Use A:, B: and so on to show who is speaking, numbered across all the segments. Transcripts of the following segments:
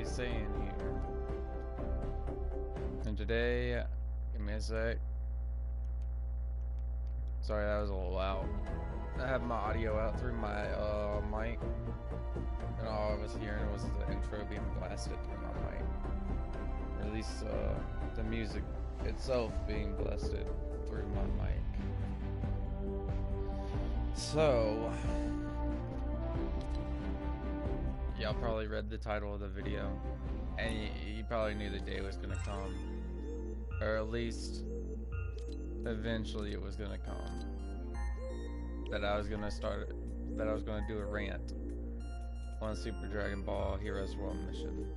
A: he's saying here. And today, give me a sec. Sorry, that was a little loud. I have my audio out through my mic, and all I was hearing was the intro being blasted through my mic. Or at least the music itself being blasted through my mic. So, y'all probably read the title of the video, and you probably knew the day was gonna come, or at least eventually it was gonna come. That I was gonna do a rant on Super Dragon Ball Heroes World Mission.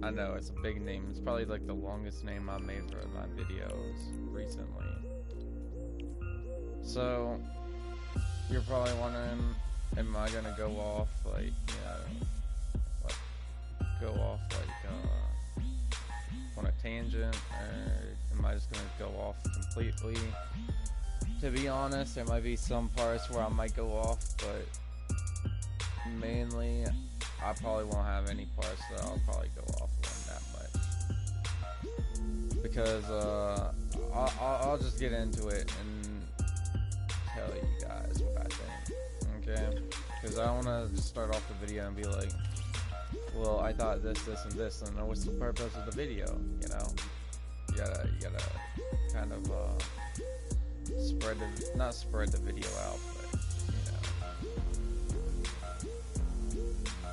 A: I know it's a big name. It's probably like the longest name I made for my videos recently. So you're probably wondering, am I gonna go off like, on a tangent, or am I just gonna go off completely? To be honest, there might be some parts where I might go off, but mainly I probably won't have any parts that I'll probably go off on that much, because I'll just get into it and tell you guys what I think, okay? Because I don't want to just start off the video and be like, well, I thought this, and this, and what's the purpose of the video, you know? You gotta kind of, not spread the video out, but,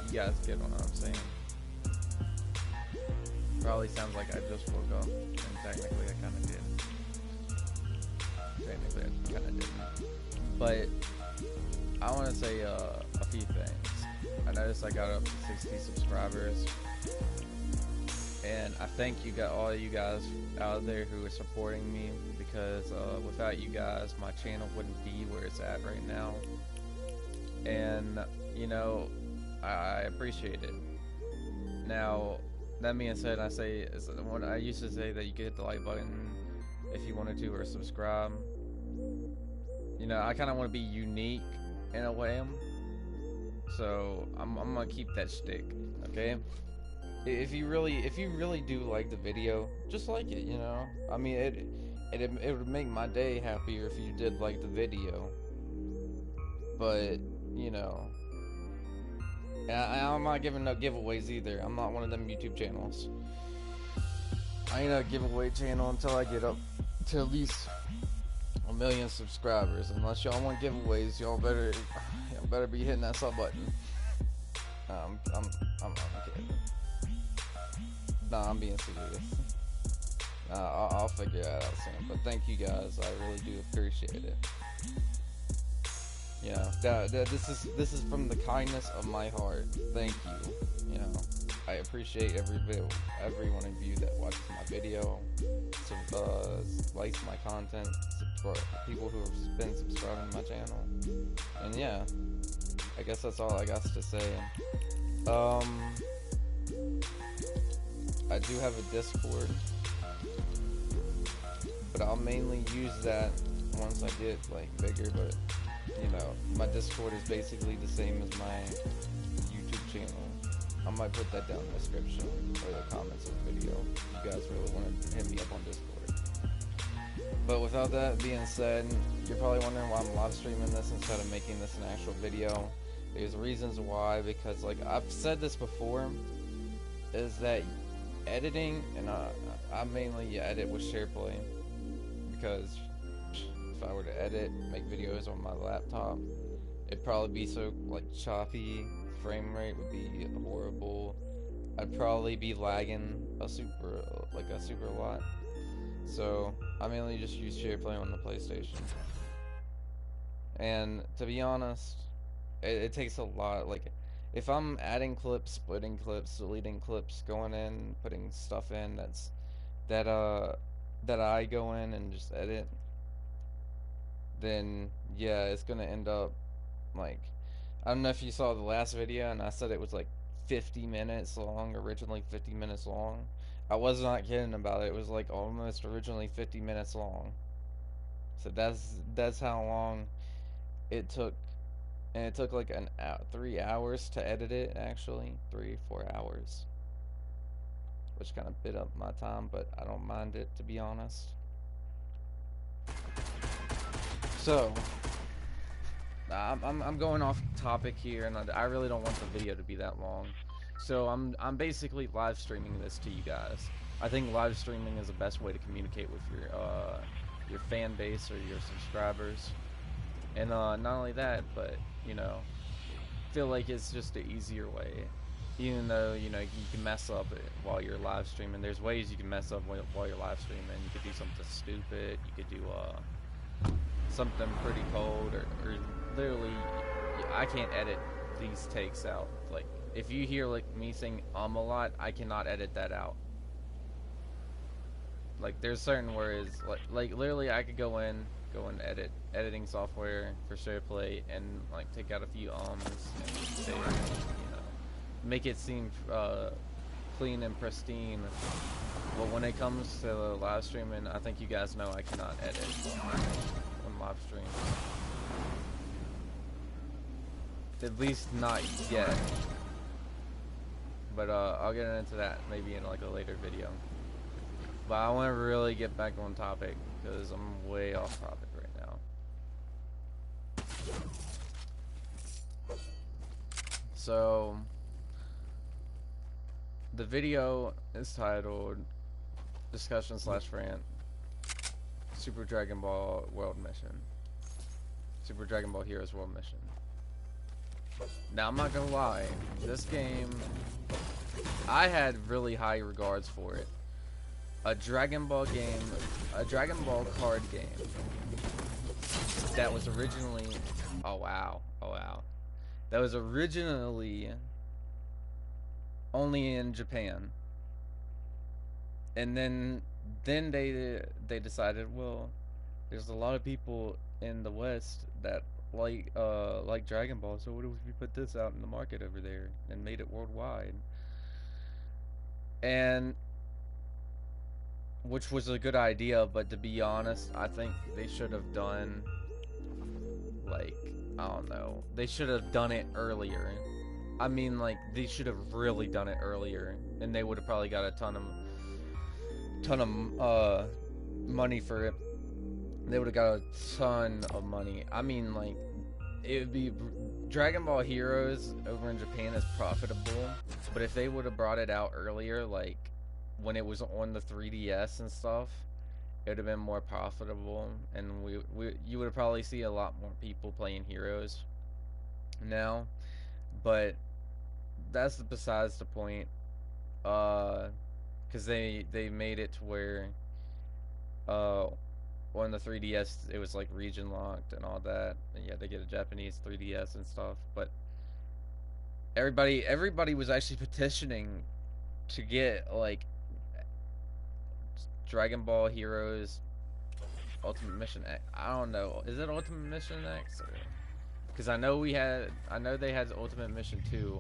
A: you guys get what I'm saying. Probably sounds like I just woke up, and technically I kind of did. But I want to say a few things. I noticed I got up to 60 subscribers, and I thank all you guys out there who are supporting me, because without you guys, my channel wouldn't be where it's at right now. And I appreciate it. Now, that being said, I used to say that you could hit the like button if you wanted to, or subscribe. I kind of want to be unique in a way, so I'm gonna keep that shtick, okay? If you really do like the video, just like it, I mean, it would make my day happier if you did like the video. But I'm not giving no giveaways either. I'm not one of them YouTube channels. I ain't a giveaway channel until I get up to at least 1 million subscribers. Unless y'all want giveaways, y'all better be hitting that sub button. I'm kidding. Nah, I'm being serious. I'll figure that out soon. But thank you guys. I really do appreciate it. This is from the kindness of my heart. Thank you. I appreciate every one of you that watches my video, likes my content, people who have been subscribing to my channel, and yeah, I guess that's all I got to say. I do have a Discord, but I'll mainly use that once I get bigger. But my Discord is basically the same as my YouTube channel. I might put that down in the description or the comments of the video if you guys really want to hit me up on Discord. But without that being said, you're probably wondering why I'm live streaming this instead of making this an actual video. There's reasons why, because I've said this before, is that editing, and I mainly edit with SharePlay, because if I were to edit, make videos on my laptop, it'd probably be so choppy, frame rate would be horrible. I'd probably be lagging a super lot. So I mainly just use SharePlay on the PlayStation. And to be honest, it takes a lot. If I'm adding clips, splitting clips, deleting clips, going in, putting stuff in that I go in and just edit, then yeah, it's gonna end up I don't know if you saw the last video, and I said it was 50 minutes long, originally 50 minutes long. I was not kidding about it. It was almost originally 50 minutes long. So that's how long it took, and it took 3 hours to edit it, actually 3-4 hours. which kind of bit up my time, but I don't mind it, to be honest. So, I'm going off topic here, and I really don't want the video to be that long. So I'm basically live streaming this to you guys. I think live streaming is the best way to communicate with your fan base or your subscribers. And not only that, but you know, feel like it's just an easier way. Even though you know you can mess up while you're live streaming. There's ways you can mess up while you're live streaming. You could do something stupid. You could do something pretty cold, or literally, I can't edit these takes out. Like, if you hear like me saying a lot, I cannot edit that out. Like, there's certain words, like literally, I could go in editing software for SharePlay and like take out a few and say, you know, make it seem clean and pristine. But when it comes to live streaming, I think you guys know I cannot edit on live stream. At least not yet. But I'll get into that maybe in like a later video. But I want to really get back on topic because I'm way off topic right now. So the video is titled discussion/rant Super Dragon Ball World Mission. Super Dragon Ball Heroes World Mission. Now I'm not gonna lie, this game, I had really high regards for it. A Dragon Ball game, a Dragon Ball card game that was originally, oh wow, that was originally only in Japan, and then they decided, well, there's a lot of people in the West that like Dragon Ball, so what if we put this out in the market over there and made it worldwide? And which was a good idea, but to be honest, I think they should have done, like, I don't know, they should have done it earlier. I mean, like, they should have really done it earlier, and they would have probably got a ton of money for it. They would have got a ton of money. I mean, like, it would be, Dragon Ball Heroes over in Japan is profitable, but if they would have brought it out earlier, like when it was on the 3DS and stuff, it would have been more profitable, and you would have probably see a lot more people playing Heroes now. But that's besides the point. Because they made it to where on the 3DS it was like region locked and all that, and you had to get a Japanese 3DS and stuff. But everybody was actually petitioning to get like Dragon Ball Heroes Ultimate Mission X. I don't know, is it Ultimate Mission X? Because I know they had Ultimate Mission 2.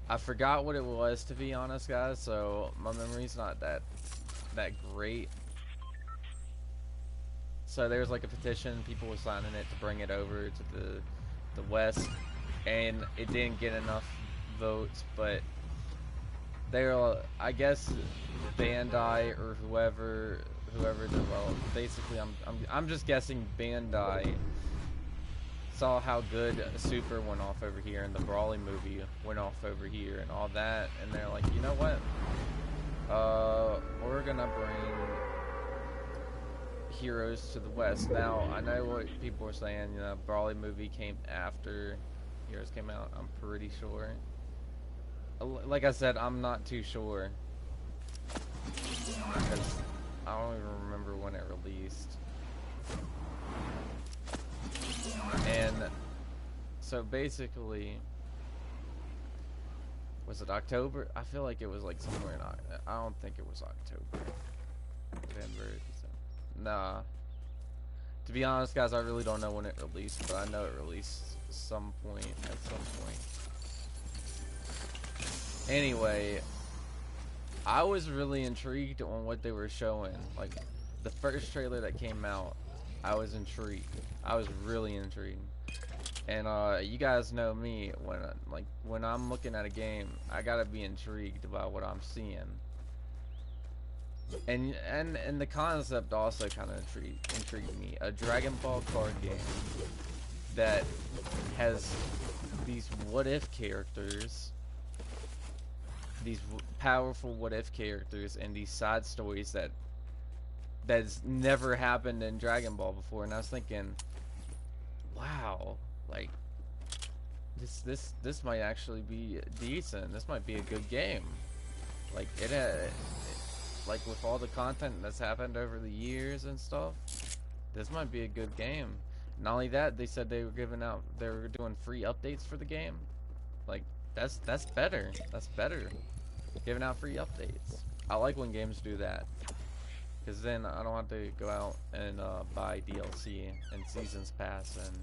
A: I forgot what it was, to be honest, guys, so my memory's not that great. So there was like a petition, people were signing it to bring it over to the West, and it didn't get enough votes, but they were, I guess, Bandai or whoever developed. Basically, I'm just guessing Bandai saw how good Super went off over here, and the Brawly movie went off over here, and all that, and they're like, you know what? We're gonna bring Heroes to the West. Now, I know what people are saying. You know, Brawly movie came after Heroes came out. I'm pretty sure. Like I said, I'm not too sure because I don't even remember when it released. And so basically, was it October? I feel like it was like somewhere in October. I don't think it was October. November. Nah. To be honest, guys, I really don't know when it released, but I know it released at some point. Anyway, I was really intrigued on what they were showing. Like, the first trailer that came out, I was intrigued. I was really intrigued. And you guys know me, when I'm looking at a game, I gotta be intrigued by what I'm seeing. And the concept also kind of intrigued me. A Dragon Ball card game that has these what if characters, these powerful what if characters, and these side stories that's never happened in Dragon Ball before. And I was thinking, wow, like this might actually be decent. This might be a good game. Like it had, like with all the content that's happened over the years and stuff, this might be a good game. Not only that, they said they were doing free updates for the game. Like that's better. That's better. Giving out free updates. I like when games do that, because then I don't have to go out and buy DLC and seasons pass, and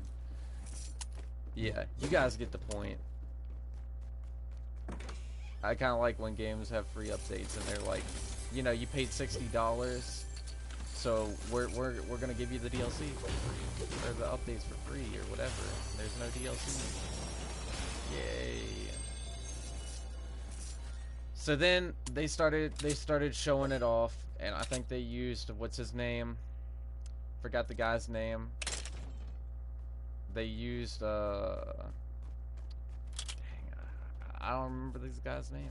A: yeah, you guys get the point. I kind of like when games have free updates and they're like, you know, you paid $60, so we're gonna give you the DLC for free, or the updates for free, or whatever. There's no DLC. Yay! So then they started showing it off, and I think they used, what's his name? Forgot the guy's name. They used dang, I don't remember this guy's name.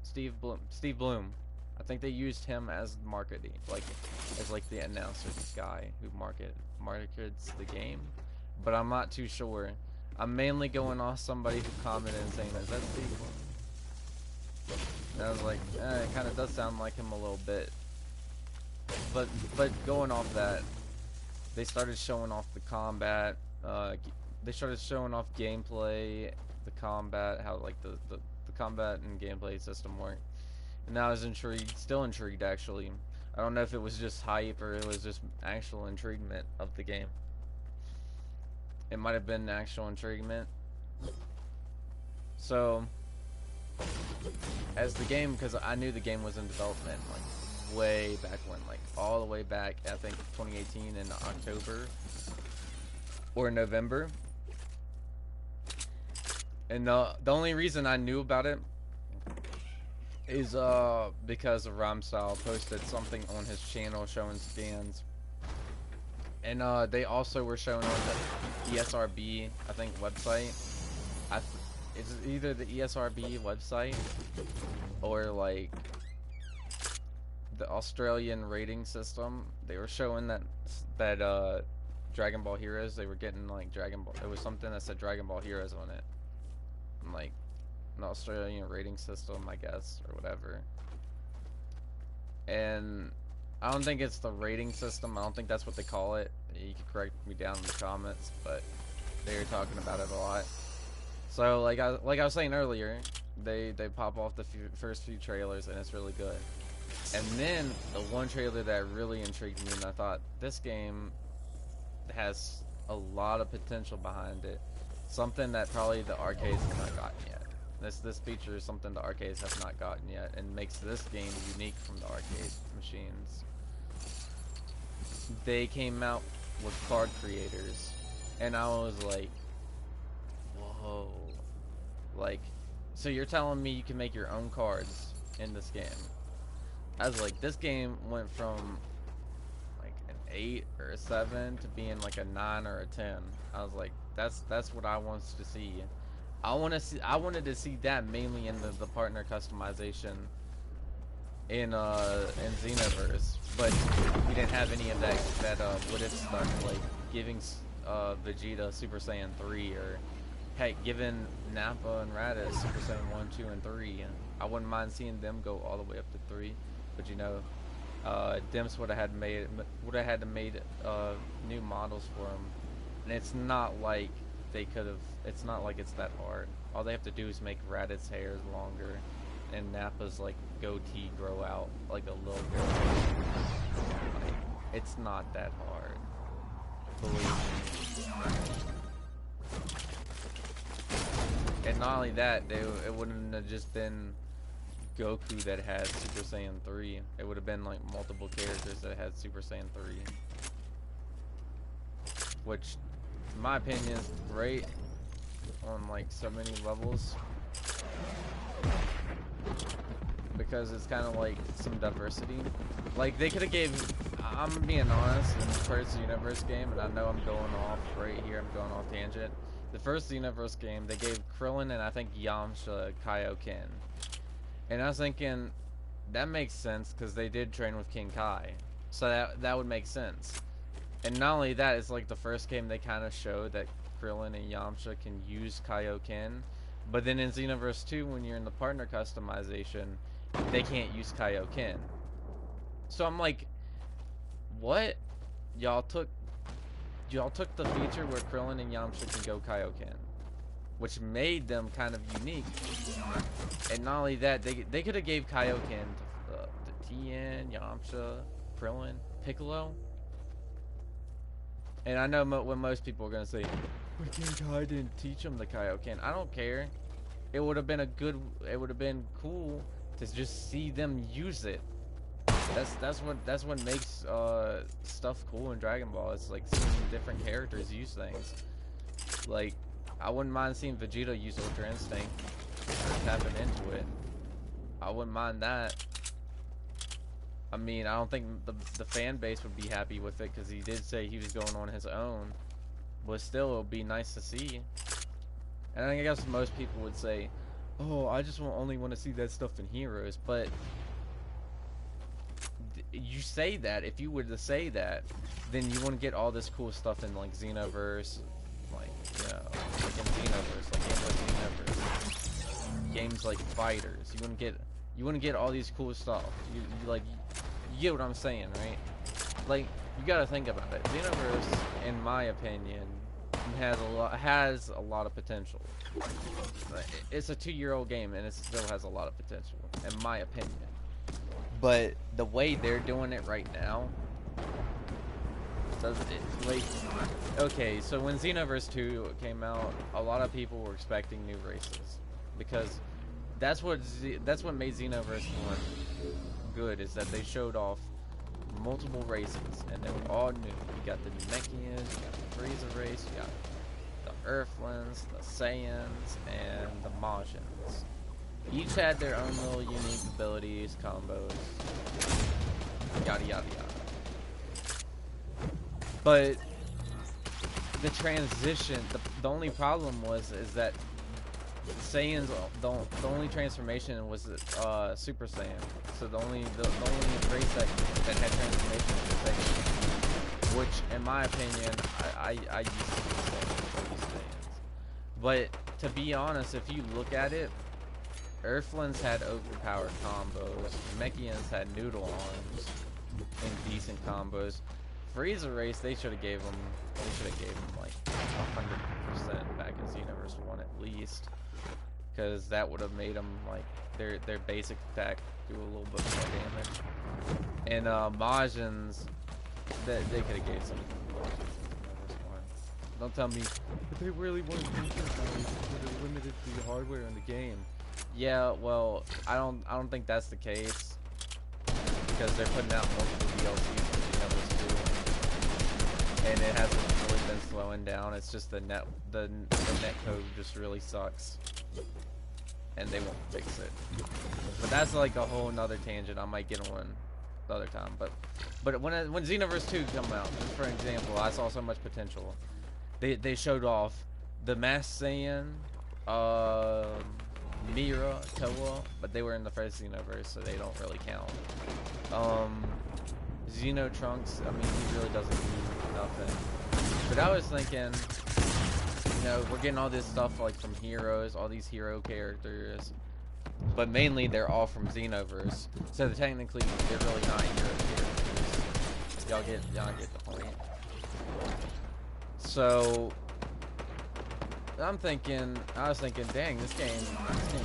A: Steve Bloom. I think they used him as marketing, as the announcer guy who markets the game. But I'm not too sure. I'm mainly going off somebody who commented and saying, "Is that Steve Bloom?" And I was like, it kind of does sound like him a little bit. But going off that, they started showing off the combat. They started showing off gameplay, the combat, how like the combat and gameplay system work. And I was intrigued, still intrigued actually. I don't know if it was just hype or it was just actual intriguement of the game. It might have been actual intriguement. So, as the game, because I knew the game was in development like way back when, like all the way back, I think 2018 in October or November. And the only reason I knew about it is because of Ramstyle posted something on his channel showing scans. And they also were showing on the ESRB, I think, website. It's either the ESRB website or like the Australian rating system. They were showing that Dragon Ball Heroes, they were getting like Dragon Ball. It was something that said Dragon Ball Heroes on it, and, like an Australian rating system, I guess, or whatever. And I don't think it's the rating system. I don't think that's what they call it. You can correct me down in the comments, but they were talking about it a lot. So like I was saying earlier, they pop off the first few trailers, and it's really good. And then the one trailer that really intrigued me, and I thought, this game has a lot of potential behind it. Something that probably the arcades have not gotten yet. This feature is something the arcades have not gotten yet, and makes this game unique from the arcade machines. They came out with card creators, and I was like, whoa. Like, so you're telling me you can make your own cards in this game? I was like, this game went from like an 8 or a 7 to being like a 9 or a 10. I was like, that's what I want to see. I wanted to see that mainly in the partner customization in Xenoverse, but we didn't have any of that what if stuff, like giving Vegeta Super Saiyan 3, or heck, giving Nappa and Raditz Super Saiyan 1, 2, and 3. I wouldn't mind seeing them go all the way up to 3, but you know, Dimps would have had to made new models for them, and it's not like they could have. It's not like it's that hard. All they have to do is make Raditz's hairs longer, and Nappa's like goatee grow out like a little girl. Like, it's not that hard. Believe me. And not only that, it wouldn't have just been Goku that had Super Saiyan 3. It would have been like multiple characters that had Super Saiyan 3. Which, in my opinion, is great. on like so many levels, because it's kind of like some diversity. Like they could have gave, I'm being honest, in the first Xenoverse game, and I know I'm going off right here, I'm going off tangent. The first Xenoverse game, they gave Krillin and I think Yamcha Kaioken. And I was thinking, that makes sense because they did train with King Kai. So that would make sense. And not only that, it's like the first game they kind of showed that Krillin and Yamcha can use Kaioken. But then in Xenoverse 2, when you're in the partner customization, they can't use Kaioken. So I'm like, what? Y'all took the feature where Krillin and Yamcha can go Kaioken, which made them kind of unique. And not only that, they could have gave Kaioken to Tien, Yamcha, Krillin, Piccolo. And I know what most people are gonna say, but King Kai didn't teach him the Kaioken. I don't care. It would have been it would have been cool to just see them use it. That's what makes stuff cool in Dragon Ball. It's like seeing different characters use things. Like, I wouldn't mind seeing Vegeta use Ultra Instinct, tapping into it. I wouldn't mind that. I mean, I don't think the fan base would be happy with it because he did say he was going on his own, but still, it would be nice to see. And I guess most people would say, "Oh, I just only want to see that stuff in Heroes," but you say that, if you were to say that, then you want to get all this cool stuff in like Xenoverse, like, you know, like in Xenoverse, like Xenoverse, games like Fighters. You want to get all these cool stuff. You get what I'm saying, right? Like, you got to think about it. Xenoverse, in my opinion, has a lot of potential. It's a 2-year-old game and it still has a lot of potential, in my opinion. But the way they're doing it right now, like, okay, so when Xenoverse 2 came out, a lot of people were expecting new races, because that's what made Xenoverse 1 good, is that they showed off multiple races and they were all new. You got the Namekians, you got the Frieza race, you got the Earthlings, the Saiyans, and the Majins. Each had their own little unique abilities, combos, yada yada yada. But the transition, the only problem is that Saiyans, the only transformation was Super Saiyan. So the only race that had transformation was Saiyan, which, in my opinion, I used Saiyans. But to be honest, if you look at it, Earthlings had overpowered combos, Namekians had noodle arms and decent combos. Frieza race, they should have gave them like 100% back in Xenoverse 1 at least, because that would have made them like their basic attack do a little bit more damage. And Majins, they could have gave some. Don't tell me, but they really wanted features that are limited to the hardware in the game. Yeah, well, I don't think that's the case, because they're putting out multiple DLCs for Xenoverse 2, and it hasn't really been slowing down. It's just the net code just really sucks, and they won't fix it. But that's like a whole nother tangent. I might get on the other time. But when Xenoverse 2 come out, just for example, I saw so much potential. They showed off the Masked Saiyan, Mira, Toa, but they were in the first Xenoverse, so they don't really count. Xeno Trunks, I mean, he really doesn't do nothing. But I was thinking, you know, we're getting all this stuff like from Heroes, all these hero characters, but mainly they're all from Xenoverse, so technically they're really not hero characters. Y'all get the point. So I was thinking, dang, this game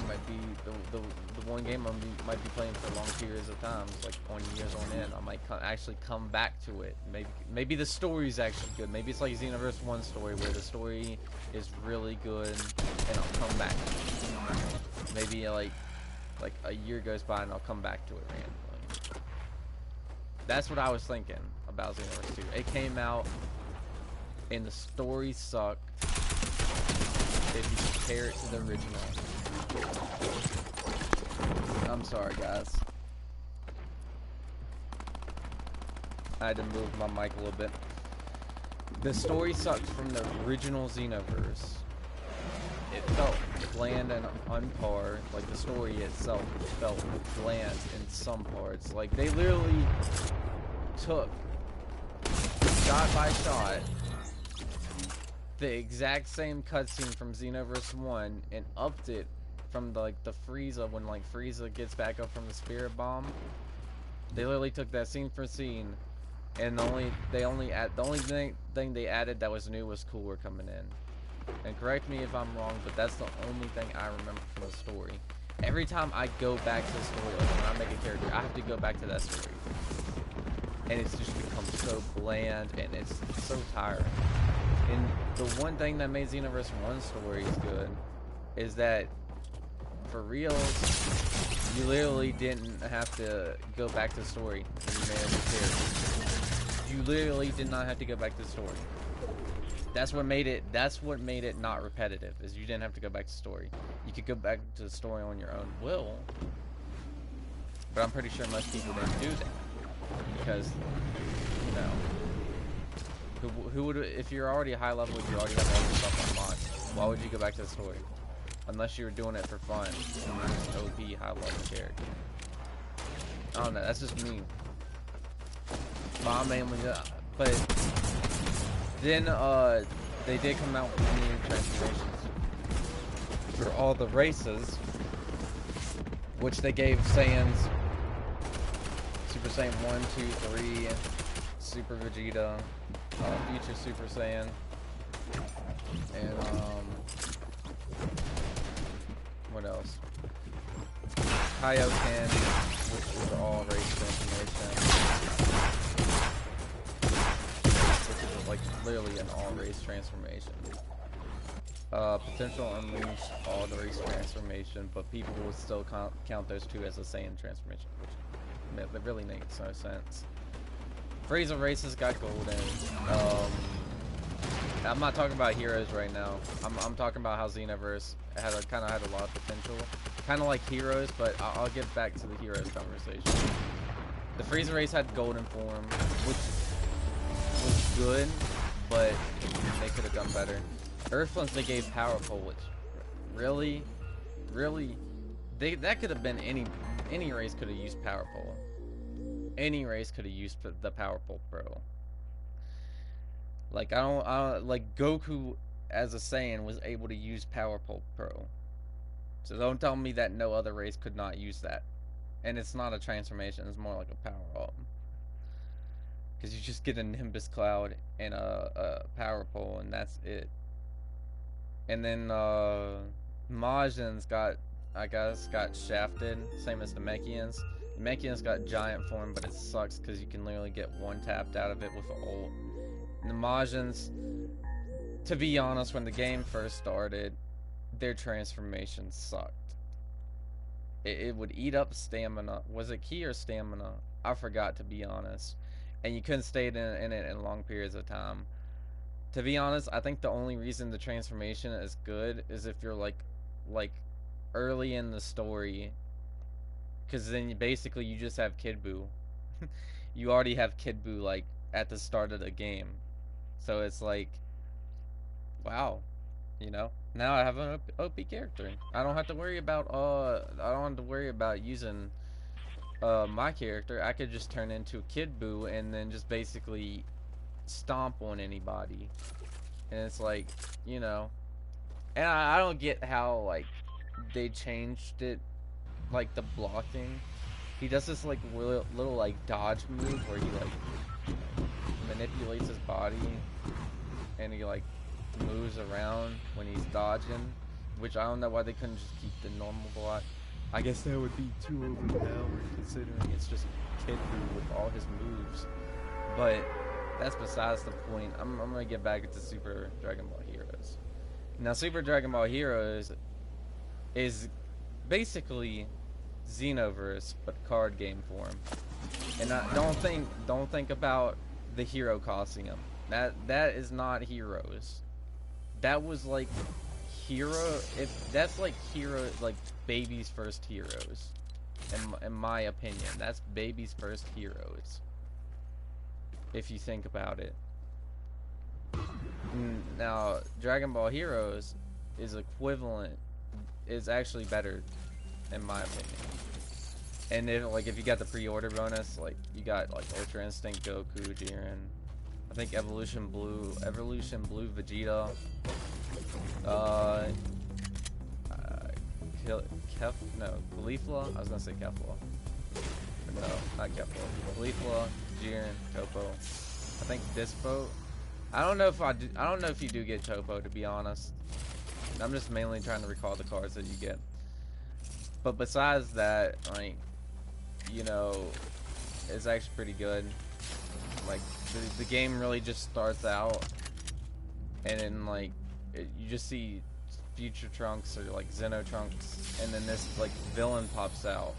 A: might be the one game I might be playing for long periods of time, like 20 years on end. I might actually come back to it. Maybe the story's actually good. Maybe it's like Xenoverse 1 story, where the story is really good, and I'll come back to it. Maybe like a year goes by and I'll come back to it randomly. That's what I was thinking about Xenoverse 2. It came out, and the story sucked. if you compare it to the original. I'm sorry, guys. I had to move my mic a little bit. The story sucked from the original Xenoverse. It felt bland and on par. Like, the story itself felt bland in some parts. Like, they literally took, shot by shot, the exact same cutscene from Xenoverse 1 and upped it from, like, the Frieza, when, like, Frieza gets back up from the Spirit Bomb. They literally took that scene for scene, and the only thing they added that was new was Cooler coming in. And correct me if I'm wrong, but that's the only thing I remember from the story. Every time I go back to the story, like when I make a character, I have to go back to that story. And it's just become so bland, and it's so tiring. And the one thing that made Xenoverse 1 stories good is that, for reals, you literally didn't have to go back to the story when you made a new character. You literally did not have to go back to the story. That's what made it not repetitive, is you didn't have to go back to the story. You could go back to the story on your own will, but I'm pretty sure most people didn't do that, because, you know, who would, if you're already high level, you already have all this stuff unlocked, why would you go back to the story? Unless you were doing it for fun, and you're just an OP high level character. I don't know, that's just me. But I mainly, but then, they did come out with new transformations for all the races, which they gave Saiyans, Super Saiyan 1, 2, 3, Super Vegeta, Future Super Saiyan, and, what else? Kaioken, which was all race transformation. Like literally an all race transformation. Potential Unleash, all the race transformation, but people would still count those two as a Saiyan transformation, which really makes no sense. Frieza races got golden. I'm not talking about heroes right now. I'm talking about how Xenoverse kind of had a lot of potential, kind of like Heroes, but I'll get back to the Heroes conversation. The Frieza race had golden form, which was good, but they could have done better. Earthlings, they gave Power Pole, which really, that could have been any race could have used Power Pole. Any race could have used the Power Pole Pro. Like I don't like Goku as a Saiyan was able to use Power Pole Pro. So don't tell me that no other race could not use that. And it's not a transformation; it's more like a power up. Because you just get a Nimbus Cloud and a Power Pole, and that's it. And then Majins got shafted, same as the Mechians. The Mechians got giant form, but it sucks because you can literally get one tapped out of it with an ult. And the Majins, to be honest, when the game first started, their transformation sucked. It would eat up stamina. Was it ki or stamina? I forgot, to be honest. And you couldn't stay in it in long periods of time. To be honest, I think the only reason the transformation is good is if you're like early in the story, because then basically you just have Kid Buu. You already have Kid Buu like at the start of the game, so it's like, wow, you know. Now I have an OP character. I don't have to worry about using my character. I could just turn into Kid Buu and then just basically stomp on anybody. And it's like, you know, and I don't get how like they changed it, like the blocking. He does this like little like dodge move where he like manipulates his body and he like moves around when he's dodging, which I don't know why they couldn't just keep the normal block. I guess that would be too overpowered considering it's just Kid Buu with all his moves. But that's besides the point. I'm gonna get back into Super Dragon Ball Heroes. Now, Super Dragon Ball Heroes is basically Xenoverse but card game form. And don't think about the Hero Coliseum. That is not Heroes. That was like hero, if that's like hero, like baby's first heroes, in my opinion, that's baby's first heroes. If you think about it. Now, Dragon Ball Heroes is equivalent, is actually better, in my opinion. And if you got the pre-order bonus, like you got like Ultra Instinct Goku, Jiren, I think Evolution Blue Vegeta, Caulifla. I was gonna say Kefla. No, not Kefla. Caulifla, Jiren, Topo. I think Dispo. I don't know if you do get Topo, to be honest. I'm just mainly trying to recall the cards that you get. But besides that, like, you know, it's actually pretty good. Like, the game really just starts out, and then, like, you just see Future Trunks or, like, Xeno Trunks, and then this, like, villain pops out.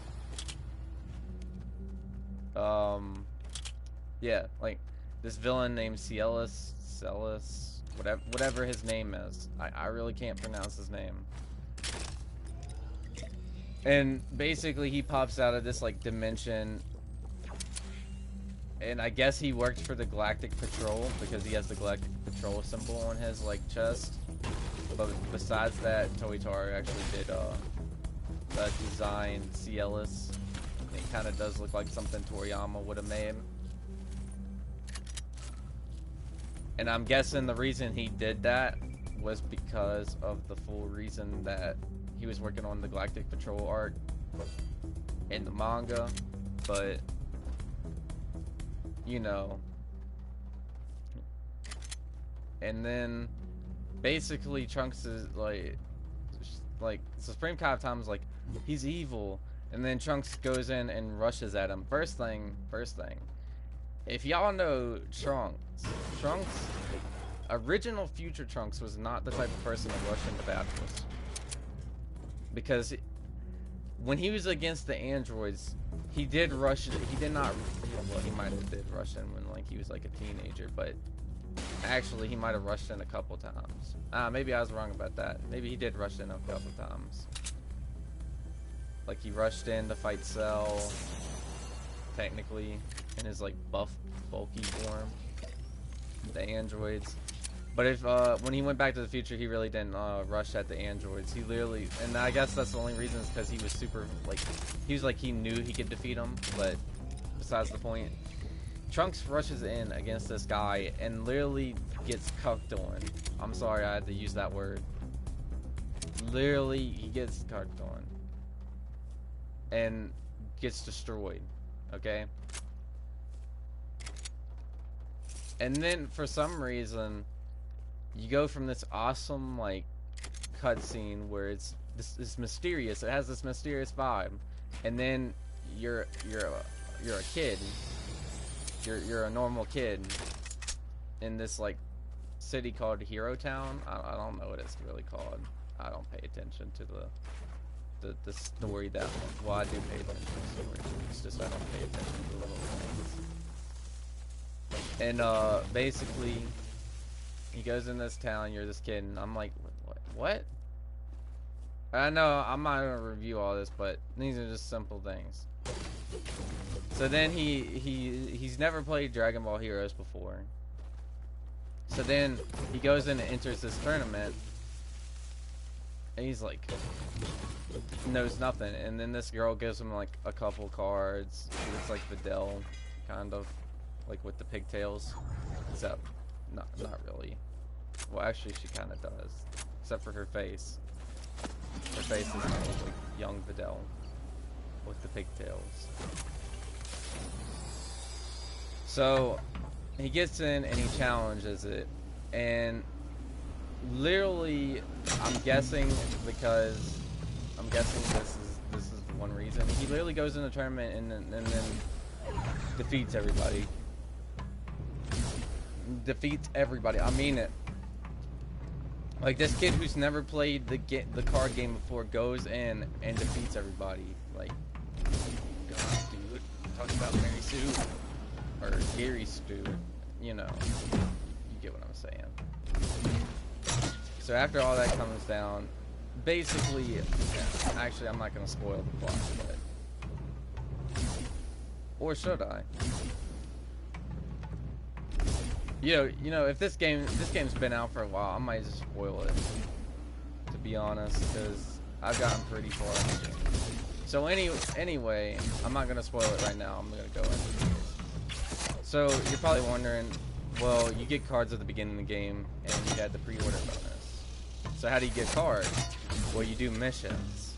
A: Yeah, like, this villain named Celis, whatever his name is. I really can't pronounce his name. And basically he pops out of this, like, dimension, and I guess he worked for the Galactic Patrol because he has the Galactic Patrol symbol on his, like, chest. But besides that, Toitaro actually did design Celis. It kind of does look like something Toriyama would have made. And I'm guessing the reason he did that was because of the full reason that he was working on the Galactic Patrol arc in the manga. But, you know. And then, basically, Trunks is like Supreme Kai of Time is like, he's evil. And then Trunks goes in and rushes at him. First thing. If y'all know Trunks, original Future Trunks was not the type of person to rush into battles. Because when he was against the androids, he did rush, he did not, well, he might have did rush in when, like, he was like a teenager, but actually he might have rushed in a couple times. Maybe I was wrong about that. Maybe he did rush in a couple times. Like, he rushed in to fight Cell, technically, in his, like, buff, bulky form, the androids. But if, when he went back to the future, he really didn't, rush at the androids. He literally, and I guess that's the only reason is because he was super, like, he knew he could defeat him, but besides the point. Trunks rushes in against this guy and literally gets cucked on. I'm sorry, I had to use that word. Literally, he gets cucked on. And gets destroyed, okay? And then, for some reason, you go from this awesome, like, cutscene where it's this mysterious. It has this mysterious vibe, and then you're a kid. You're a normal kid in this, like, city called Hero Town. I don't know what it's really called. I don't pay attention to the story that much. Well, I do pay attention to the story. It's just I don't pay attention to the little things. And basically, he goes in this town. You're this kid, and I'm like, what? I know I'm not gonna review all this, but these are just simple things. So then he's never played Dragon Ball Heroes before. So then he goes in and enters this tournament, and he's like, knows nothing. And then this girl gives him like a couple cards. It's like Videl, kind of, like with the pigtails. Except, not really. Well, actually, she kind of does, except for her face. Her face is kind of like young Videl with the pigtails. So he gets in and he challenges it, and literally, I'm guessing this is the one reason he literally goes in the tournament and then defeats everybody. Defeats everybody. I mean it. Like, this kid who's never played the card game before goes in and defeats everybody. Like, God, dude. Talking about Mary Sue. Or Gary Stu. You know. You get what I'm saying. So after all that comes down, basically, yeah, actually, I'm not gonna spoil the plot, but or should I? If this game's been out for a while, I might just spoil it. To be honest, because I've gotten pretty far in the game. So anyway, I'm not gonna spoil it right now. I'm gonna go into it. So you're probably wondering, well, you get cards at the beginning of the game, and you had the pre-order bonus. So how do you get cards? Well, you do missions,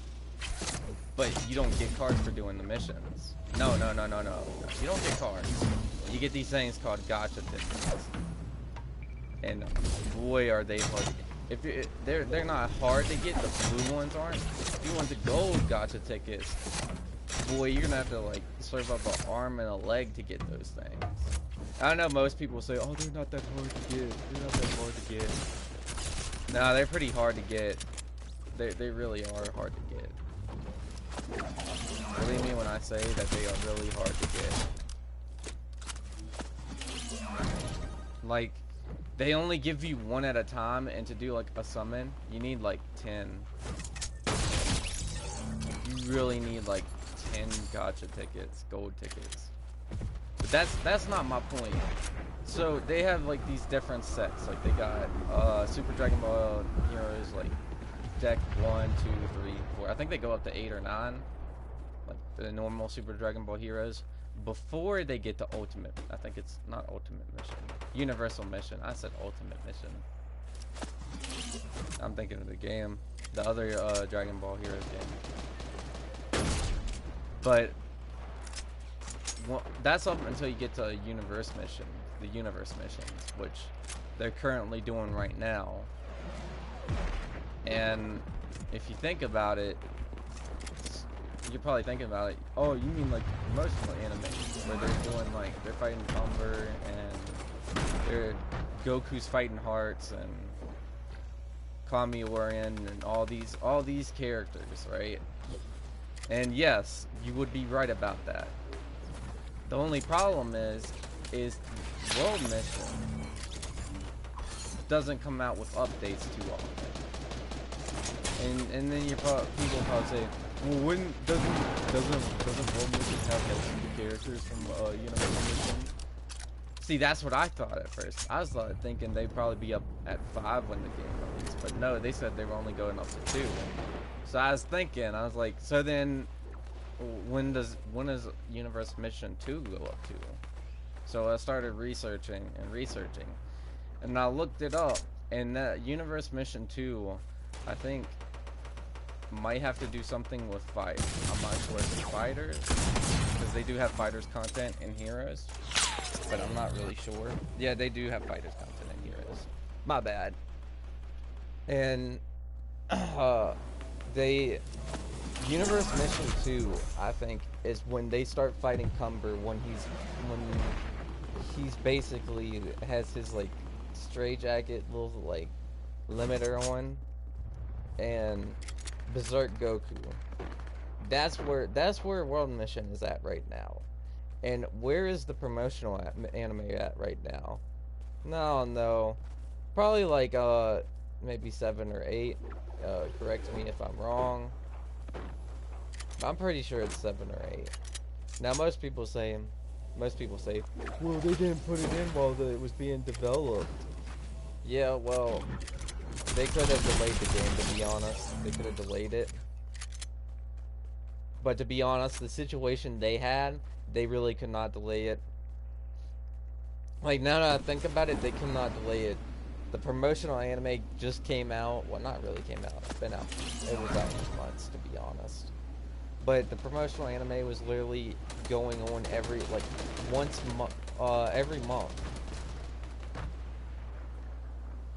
A: but you don't get cards for doing the missions. No. You don't get cards. You get these things called gacha tickets, and boy, are they hard to get. If they're not hard to get, the blue ones aren't. If you want the gold gacha tickets, boy, you're gonna have to like serve up an arm and a leg to get those things. I know most people say, oh, they're not that hard to get. They're not that hard to get. No, they're pretty hard to get. They really are hard to get. Believe me when I say that they are really hard to get. Like, they only give you one at a time, and to do like a summon, you need like 10. You really need like 10 gacha tickets, gold tickets. But that's not my point. So they have like these different sets. Like they got Super Dragon Ball Heroes, like deck 1, 2, 3, 4. I think they go up to 8 or 9. Like the normal Super Dragon Ball Heroes. Before they get to Ultimate, I think it's not Ultimate Mission, Universal Mission. I said Ultimate Mission. I'm thinking of the game, the other Dragon Ball Heroes game. But well, that's up until you get to Universe Mission, the Universe Missions, which they're currently doing right now. And if you think about it, you're probably thinking about it, oh, you mean like promotional anime where they're doing like, they're fighting Umber and Goku's fighting Hearts and Kami Orion and all these characters, right? And yes, you would be right about that. The only problem is World Mission doesn't come out with updates too often. And then people probably say, well, when doesn't World Mission have like characters from Universal Mission? See, that's what I thought at first. I was thinking they'd probably be up at 5 when the game released, but no, they said they were only going up to 2. So I was thinking, I was like, so then when does Universe Mission 2 go up to? So I started researching, and I looked it up, and that Universe Mission 2, I think, might have to do something with fight. I'm not sure if it's fighters, because they do have fighters content in Heroes, but I'm not really sure. Yeah, they do have fighters content in Heroes. My bad. And Universe Mission 2, I think, is when they start fighting Cumber, when he's basically has his like stray jacket little like limiter on, and Berserk Goku. That's where World Mission is at right now. And where is the promotional anime at right now? No, probably like maybe 7 or 8. Correct me if I'm wrong. I'm pretty sure it's 7 or 8. Now most people say, well, they didn't put it in while it was being developed. Yeah, well, they could have delayed the game, to be honest. They could have delayed it. But to be honest, the situation they had, they really could not delay it. Like, now that I think about it, they could not delay it. The promotional anime just came out. Well, not really came out. It's been out. It was out for months, to be honest. But the promotional anime was literally going on every month.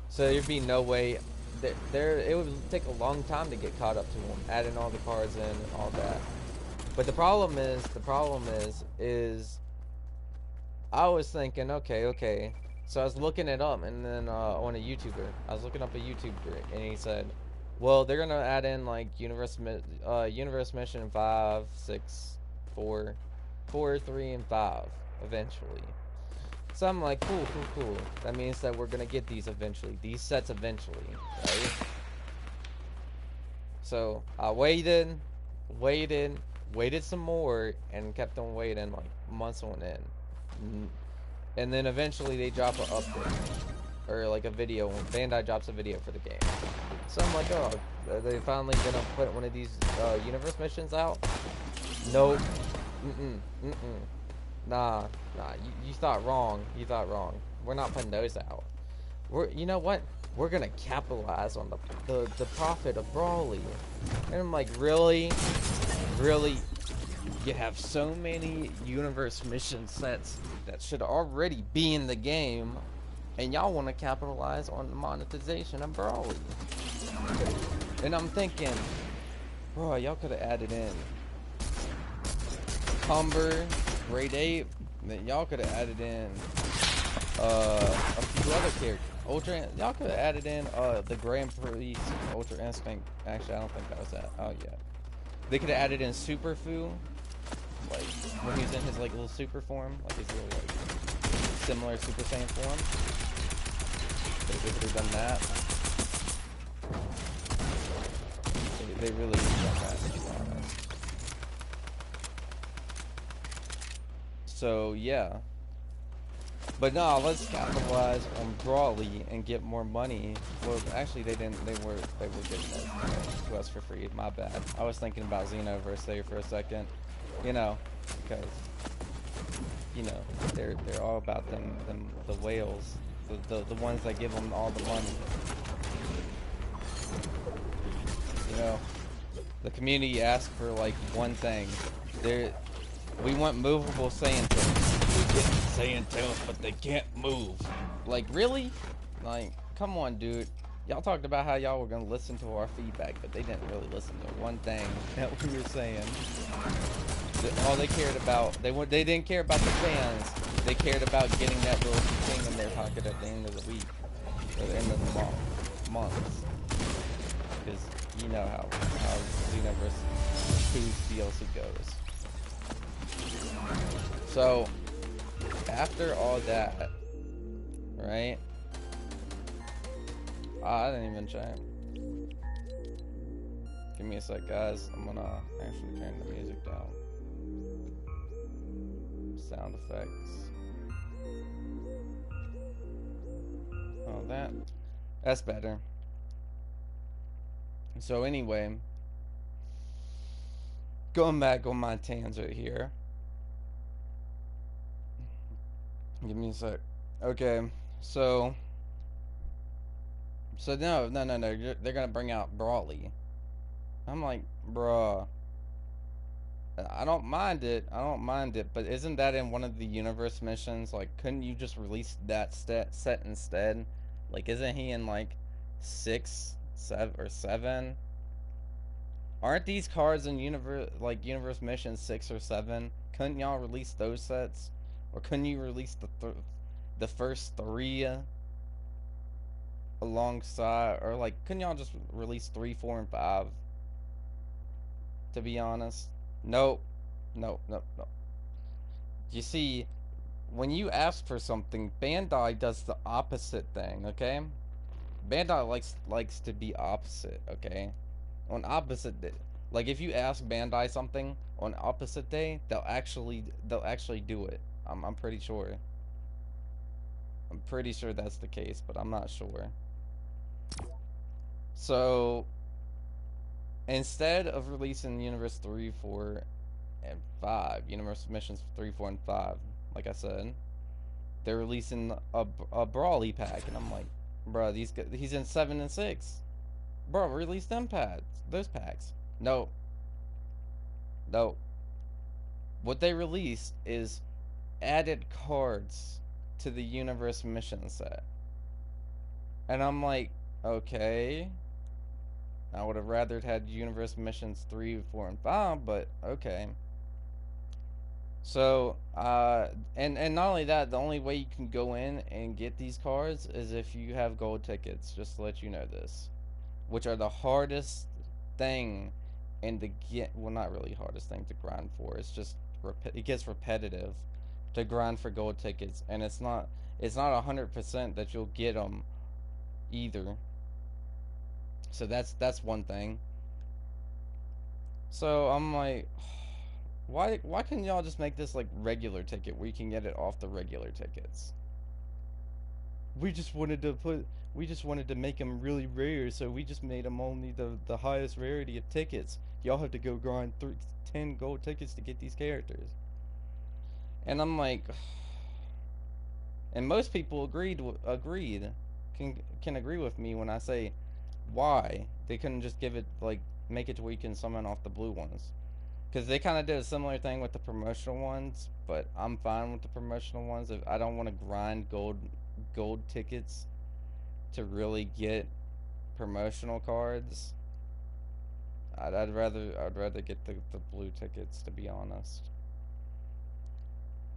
A: So there'd be no way it would take a long time to get caught up to them, adding all the cards in and all that. But the problem is I was thinking, okay. So I was looking it up, and then on a YouTuber, I was looking up a YouTuber, and he said, well, they're gonna add in like Universe Mission 5, 6, 4, 3, and 5 eventually. So I'm like, cool, cool, cool. That means that we're gonna get these eventually. These sets eventually, right? So I waited, waited, waited some more, and kept on waiting like months on end. And then eventually they drop an update or like a video. Bandai drops a video for the game. So I'm like, oh, are they finally gonna put one of these universe missions out? Nope. Mm-mm. Nah. You thought wrong. You thought wrong. We're not putting those out. You know what? We're gonna capitalize on the profit of Brawly. And I'm like, really? Really? You have so many universe mission sets that should already be in the game, and y'all want to capitalize on the monetization of Brawly. And I'm thinking, bro, y'all could have added in Humber, Grade 8, then y'all could have added in a few other characters. Ultra, y'all could have added in the Grand Prix Ultra Instinct. Actually, I don't think that was that. Oh yeah, they could have added in Superfu, like when he's in his like little super form, like his little like similar Super Saiyan form. They could have done that. They really could have done that, to be honest. So yeah. But no, let's capitalize on Brawly and get more money. Well, actually, they didn't. They were giving it to us for free. My bad. I was thinking about Xenoverse there for a second. You know, because you know they're all about them the whales, the ones that give them all the money. You know, the community asked for like one thing. We want movable Saiyans. We get Saiyan tails, but they can't move. Like, really? Like, come on, dude. Y'all talked about how y'all were gonna listen to our feedback, but they didn't really listen to one thing that we were saying. All they cared about, they didn't care about the fans. They cared about getting that little thing in their pocket at the end of the week, or the end of the month. Because you know how Xenoverse 2's DLC goes. So, after all that, right? I didn't even check. Give me a sec, guys. I'm gonna actually turn the music down. Sound effects. Oh, that's better. So anyway, going back on my tangent here. Give me a sec. Okay, so no. They're gonna bring out Brawly. I'm like, bruh. I don't mind it. I don't mind it. But isn't that in one of the universe missions? Like, couldn't you just release that set instead? Like, isn't he in like 6, 7, or 7? Aren't these cards in universe missions 6 or 7? Couldn't y'all release those sets, or couldn't you release the first 3 alongside, or like couldn't y'all just release 3, 4, and 5? To be honest, nope, nope. You see, when you ask for something, Bandai does the opposite thing. Okay, Bandai likes to be opposite. Okay, on opposite day, like if you ask Bandai something on opposite day, they'll actually do it. I'm pretty sure. I'm pretty sure that's the case, but I'm not sure. So instead of releasing Universe 3, 4, and 5, Universe Missions 3, 4, and 5, like I said, they're releasing a Brawly pack, and I'm like, bro, he's in 7 and 6. Bro, release those packs. No, no. What they released is added cards to the Universe Mission set. And I'm like, okay. I would have rather had Universe Missions 3, 4, and 5, but okay. So, and not only that, the only way you can go in and get these cards is if you have gold tickets, just to let you know this. Which are the hardest thing in the well, not really hardest thing to grind for. It's just, it gets repetitive to grind for gold tickets, and it's not 100% that you'll get them either. So that's one thing. So I'm like, why can y'all just make this like regular ticket where you can get it off the regular tickets? We just wanted to put we just wanted to make them really rare, so we just made them only the highest rarity of tickets. Y'all have to go grind 10 gold tickets to get these characters. And I'm like, and most people agreed can agree with me when I say why they couldn't just give it like make it to where you can summon off the blue ones. Because they kind of did a similar thing with the promotional ones, but I'm fine with the promotional ones. If I don't want to grind gold tickets to really get promotional cards, I'd rather get the blue tickets, to be honest.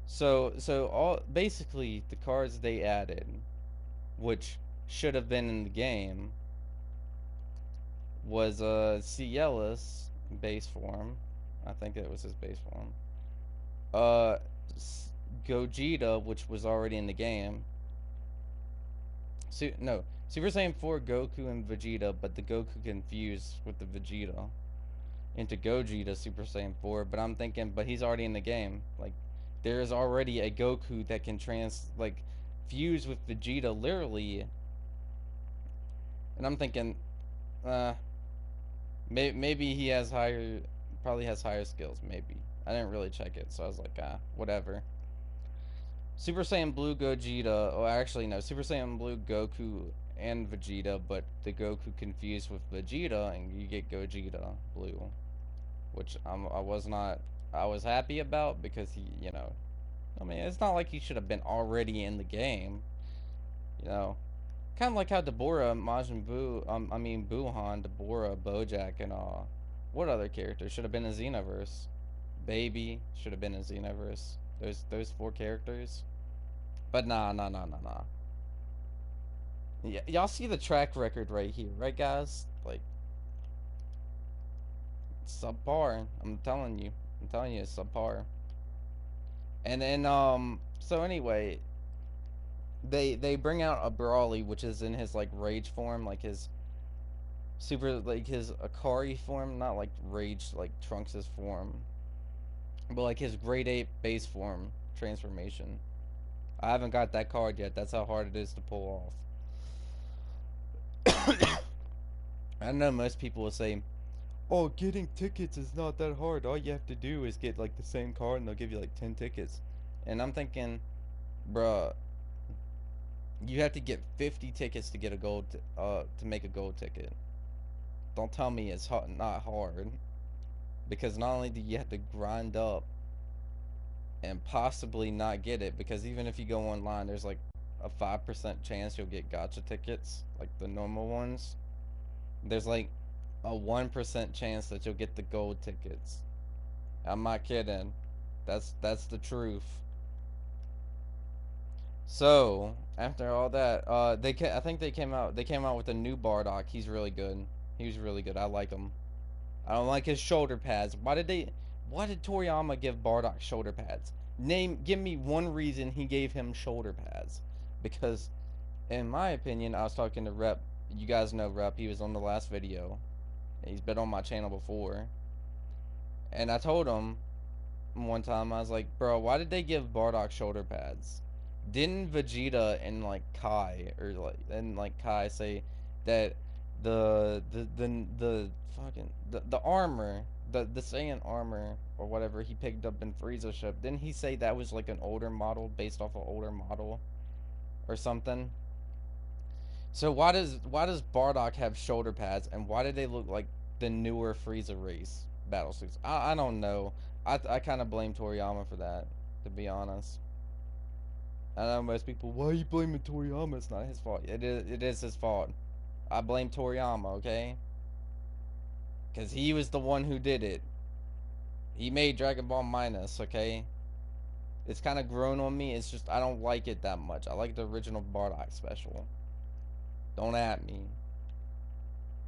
A: So all basically the cards they added, which should have been in the game, was Cielus base form. I think that was his base form. Uh, Gogeta, which was already in the game. No, Super Saiyan 4 Goku and Vegeta, but the Goku confused with the Vegeta into Gogeta Super Saiyan 4. But I'm thinking, but he's already in the game. Like, there is already a Goku that can fuse with Vegeta literally. And I'm thinking, uh, maybe he has probably has higher skills. Maybe I didn't really check it, so I was like, whatever. Super Saiyan Blue Gogeta. Oh, actually no. Super Saiyan Blue Goku and Vegeta, but the Goku confused with Vegeta, and you get Gogeta Blue, which I was not. I was happy about because he. I mean, it's not like he should have been already in the game. You know, kind of like how Deborah, Majin Buu, I mean Buhan, Deborah, Bojack, and what other character should have been in Xenoverse? Baby should have been in Xenoverse. Those four characters. But nah, nah, nah, nah, nah. Y'all see the track record right here, right, guys? Like, it's subpar. I'm telling you, it's subpar. And then, so anyway, they bring out a Brawly, which is in his like rage form, like his his Akari form, not like rage like Trunks' form, but like his grade 8 base form transformation. I haven't got that card yet. That's how hard it is to pull off. I know most people will say, "Oh, getting tickets is not that hard. All you have to do is get like the same card, and they'll give you like 10 tickets." And I'm thinking, bruh, you have to get 50 tickets to get a to make a gold ticket. Don't tell me it's not hard, because not only do you have to grind up and possibly not get it, because even if you go online, there's like a 5% chance you'll get gotcha tickets, like the normal ones. There's like a 1% chance that you'll get the gold tickets. I'm not kidding. That's the truth. So after all that, I think they came out with a new Bardock. He's really good. He was really good. I like him. I don't like his shoulder pads. Why did Toriyama give Bardock shoulder pads? Give me one reason he gave him shoulder pads. Because in my opinion, I was talking to Rep. You guys know Rep. He was on the last video. He's been on my channel before. And I told him one time, I was like, bro, why did they give Bardock shoulder pads? Didn't Vegeta and like Kai say that the fucking the armor, the Saiyan armor or whatever he picked up in Frieza ship, didn't he say that was like an older model based off an older model or something? So why does Bardock have shoulder pads, and why do they look like the newer Frieza race battle suits? I don't know. I kind of blame Toriyama for that, to be honest. I know most people, why are you blaming Toriyama? It's not his fault. It is his fault. I blame Toriyama, okay? Because he was the one who did it. He made Dragon Ball Minus, okay? It's kind of grown on me. It's just I don't like it that much. I like the original Bardock special. Don't at me.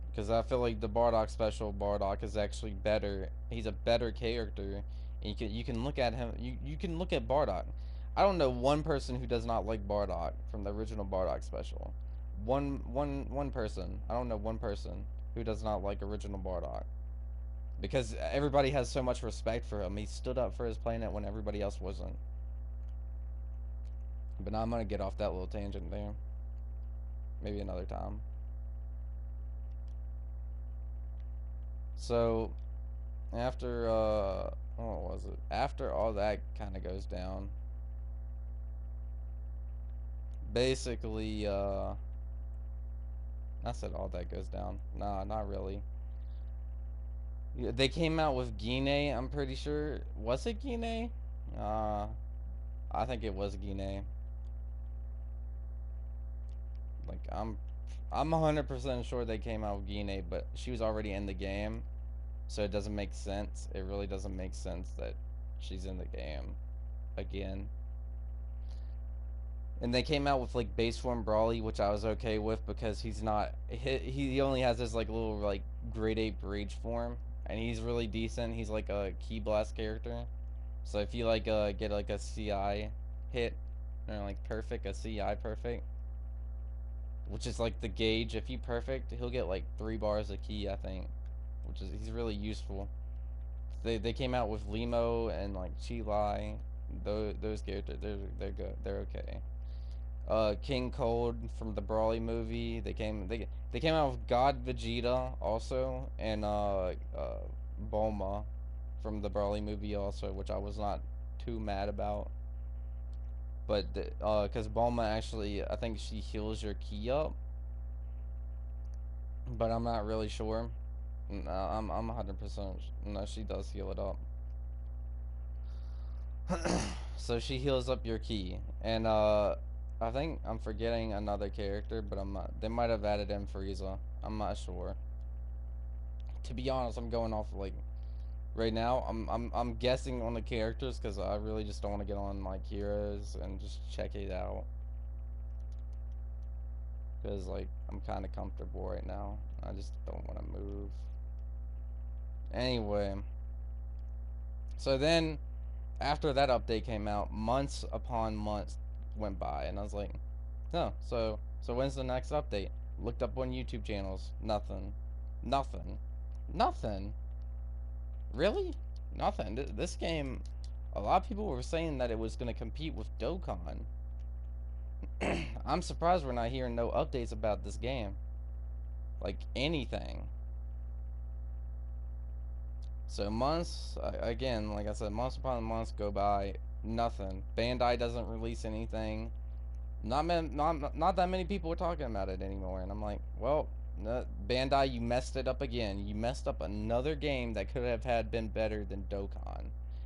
A: Because I feel like the Bardock special Bardock is actually better. He's a better character. And you can look at him. You can look at Bardock. I don't know one person who does not like Bardock from the original Bardock special. One person. I don't know one person who does not like original Bardock. Because everybody has so much respect for him. He stood up for his planet when everybody else wasn't. But now I'm gonna get off that little tangent there. Maybe another time. So after what was it? After all that kind of goes down, basically I said all that goes down. Nah, not really. Yeah, they came out with Guinea, I'm pretty sure. Was it Guinea? Uh, I think it was Guinea. Like I'm 100% sure they came out with Guinea, but she was already in the game, so it doesn't make sense. It really doesn't make sense that she's in the game again. And they came out with like base form Brawly, which I was okay with because he's not he only has this like little like grade 8 rage form, and he's really decent. He's like a key blast character. So if you like get like a CI hit or like perfect, a CI perfect, which is like the gauge. If you perfect, he'll get like 3 bars of key, I think, which is he's really useful. They came out with Limo and like Chi Lai. Those characters they're good. They're okay. King Cold from the Brawly movie. They came out with God Vegeta also, and Bulma from the Brawly movie also, which I was not too mad about. But because Bulma actually, I think she heals your ki up, but I'm not really sure. No, I'm 100%. No, she does heal it up. So she heals up your ki, and I think I'm forgetting another character, but I'm not. They might have added in Frieza. I'm not sure. To be honest, I'm going off like right now. I'm guessing on the characters because I really just don't want to get on like heroes and just check it out. Because like I'm kind of comfortable right now. I just don't want to move. Anyway, so then after that update came out, months upon months went by, and I was like, "No, so when's the next update?" Looked up on YouTube channels, nothing, nothing, nothing. Really, nothing. This game, a lot of people were saying that it was gonna compete with Dokkan. I'm surprised we're not hearing no updates about this game, like anything. So months again, like I said, months upon months go by, nothing. Bandai doesn't release anything. Not that many people are talking about it anymore, and I'm like, well, no, Bandai, you messed it up again. You messed up another game that could have had been better than Dokkan,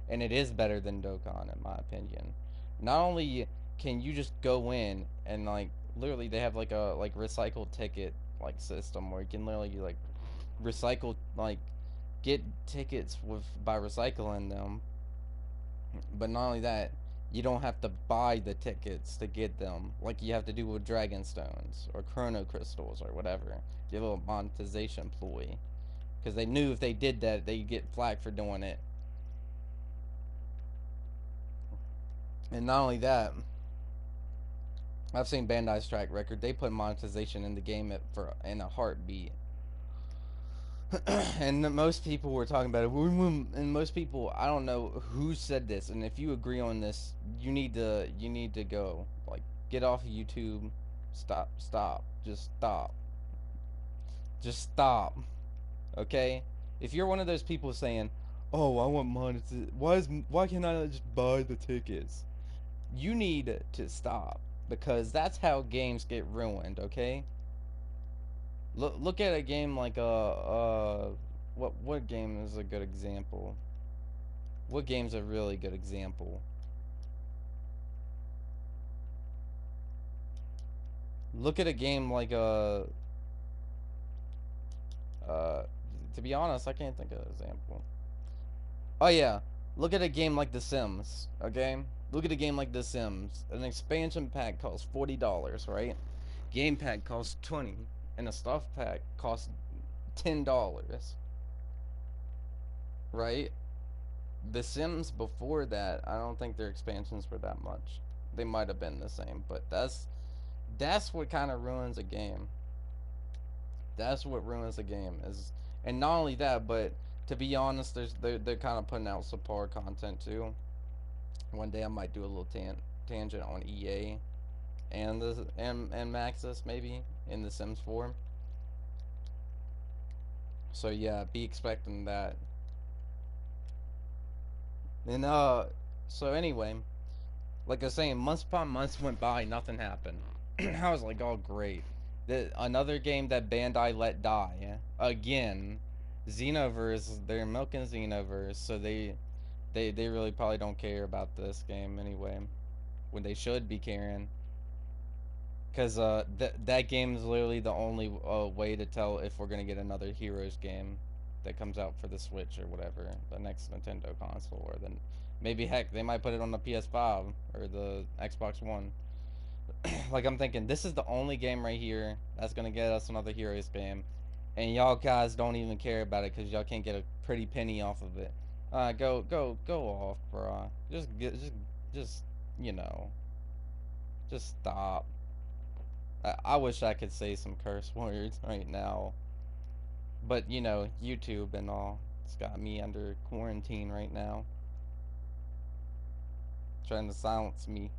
A: and it is better than Dokkan in my opinion. Not only can you just go in and like literally they have like a like recycled ticket like system where you can literally like recycle like get tickets with by recycling them, but not only that, you don't have to buy the tickets to get them like you have to do with Dragon Stones or Chrono Crystals or whatever. Your little monetization ploy. Because they knew if they did that, they'd get flack for doing it. And not only that, I've seen Bandai's track record. They put monetization in the game in a heartbeat. And most people were talking about it. And most people, I don't know who said this. And if you agree on this, you need to go like get off of YouTube. Stop, just stop. Okay. If you're one of those people saying, "Oh, I want monetization. Why can't I just buy the tickets?" You need to stop because that's how games get ruined. Okay. Look at a game like what game is a good example? What game's a really good example? Look at a game like uh to be honest, I can't think of an example. Oh yeah, look at a game like The Sims, okay? Look at a game like The Sims. An expansion pack costs $40, right? Game pack costs 20, and a stuff pack costs $10, right? The Sims before that, I don't think their expansions were that much. They might have been the same, but that's what kind of ruins a game. That's what ruins a game is, and not only that, but to be honest, they're kind of putting out subpar content too. One day I might do a little tangent on EA and and Maxis maybe in The Sims 4. So yeah, be expecting that. And so anyway, like I was saying, months upon months went by, nothing happened. I was like, oh great, another game that Bandai let die again. Xenoverse, they're milking Xenoverse, so they really probably don't care about this game anyway, when they should be caring. Because that game is literally the only way to tell if we're going to get another Heroes game that comes out for the Switch or whatever, the next Nintendo console, or then maybe heck, they might put it on the PS5 or the Xbox One. Like, I'm thinking, this is the only game right here that's going to get us another Heroes game, and y'all guys don't even care about it because y'all can't get a pretty penny off of it. Go off, bro. Just, you know, just stop. I wish I could say some curse words right now, but you know, YouTube and all, it's got me under quarantine right now, trying to silence me.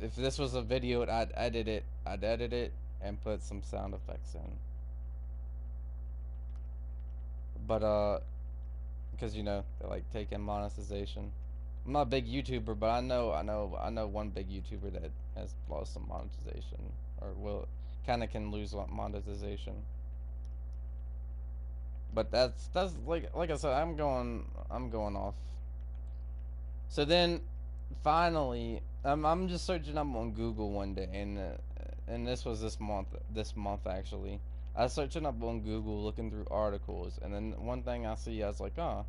A: If this was a video, I'd edit it. I'd edit it and put some sound effects in. But because you know they like taking monetization. I'm not a big YouTuber, but I know one big YouTuber that has lost some monetization, or will kind of can lose monetization. But that's like I said, I'm going off. So then, finally, I'm just searching up on Google one day, and this was this month actually. I was searching up on Google, looking through articles, and then one thing I see, I was like, oh,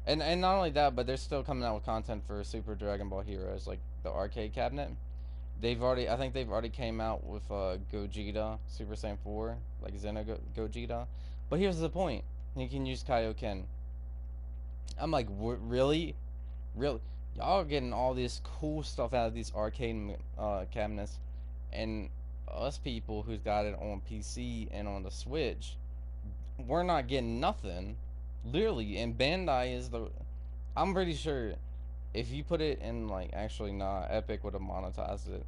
A: and not only that, but they're still coming out with content for Super Dragon Ball Heroes, like the arcade cabinet. I think they've already came out with Gogeta Super Saiyan 4, like Gogeta. But here's the point: you can use Kaioken. I'm like, really? Really? Y'all are getting all this cool stuff out of these arcade cabinets, and us people who's got it on PC and on the Switch, we're not getting nothing. Literally, and Bandai is the. I'm pretty sure if you put it in, like, actually, nah, Epic would have monetized it.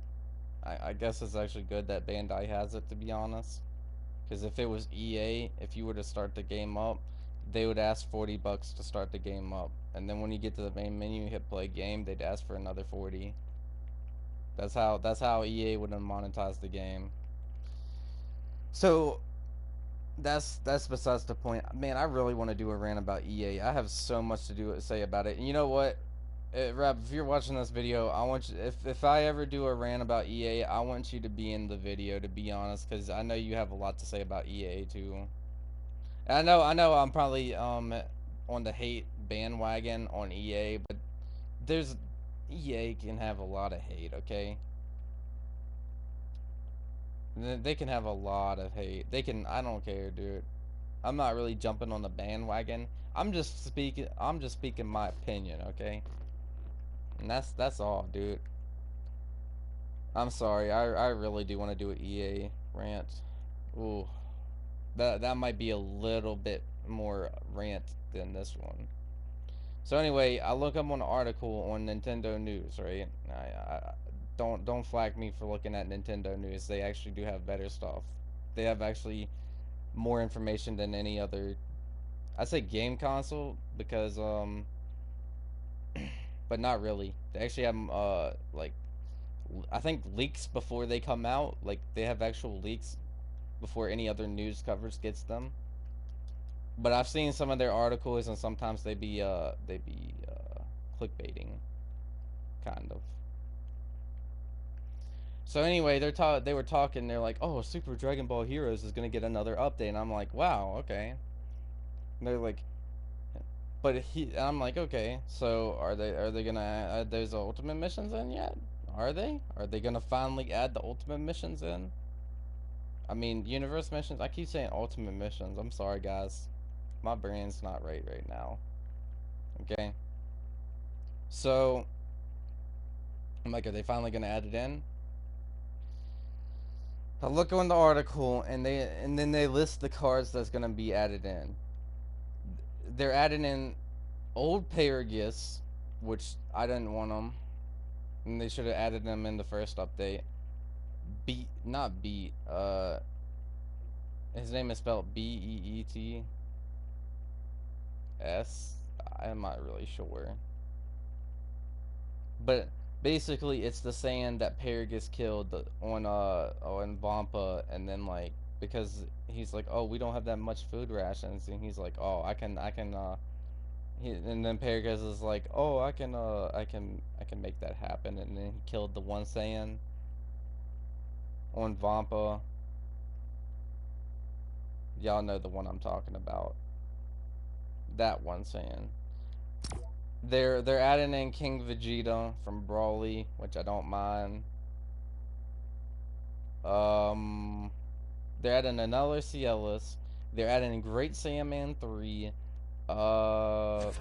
A: I guess it's actually good that Bandai has it, to be honest. Because if it was EA, if you were to start the game up, they would ask $40 to start the game up, and then when you get to the main menu, hit play game, they'd ask for another 40. That's how EA would have monetized the game. So that's besides the point. Man, I really want to do a rant about EA. I have so much to say about it. And you know what? Rap, if you're watching this video, I want you. If I ever do a rant about EA, I want you to be in the video. To be honest, because I know you have a lot to say about EA too. I know, I'm probably on the hate bandwagon on EA, but there's EA can have a lot of hate, okay? They can have a lot of hate. They can. I don't care, dude. I'm not really jumping on the bandwagon. I'm just speaking my opinion, okay? And that's all, dude. I'm sorry. I really do want to do an EA rant. Ooh, that might be a little bit more rant than this one. So anyway, I look up on an article on Nintendo News, right? I don't flag me for looking at Nintendo News. They actually do have better stuff. They have actually more information than any other. I say game console because but not really. They actually have like I think leaks before they come out. Like they have actual leaks before any other news coverage gets them. But I've seen some of their articles, and sometimes they be clickbaiting, kind of. So anyway, they were talking. They're like, "Oh, Super Dragon Ball Heroes is gonna get another update," and I'm like, "Wow, okay." And they're like, and I'm like, "Okay, so are they gonna add those ultimate missions in yet? Are they? Are they gonna finally add the ultimate missions in? I mean, universe missions. I keep saying ultimate missions. I'm sorry, guys. My brain's not right now. Okay, so I'm like, are they finally gonna add it in? I look on the article and then they list the cards that's gonna be added in. They're adding in old Paragus, which I didn't want them, and they should have added them in the first update. Beat, not Beat. His name is spelled Beets. I'm not really sure, but basically it's the sand that Paragus killed on Vampa, and then like because he's like, oh, we don't have that much food rations, and he's like, oh, and then Paragus is like, oh, I can make that happen, and then he killed the one Saiyan on Vampa. Y'all know the one I'm talking about. That one Saiyan. They're adding in King Vegeta from Brawly, which I don't mind. Um, they're adding another Cielus. They're adding Great Saiyaman 3. Uh,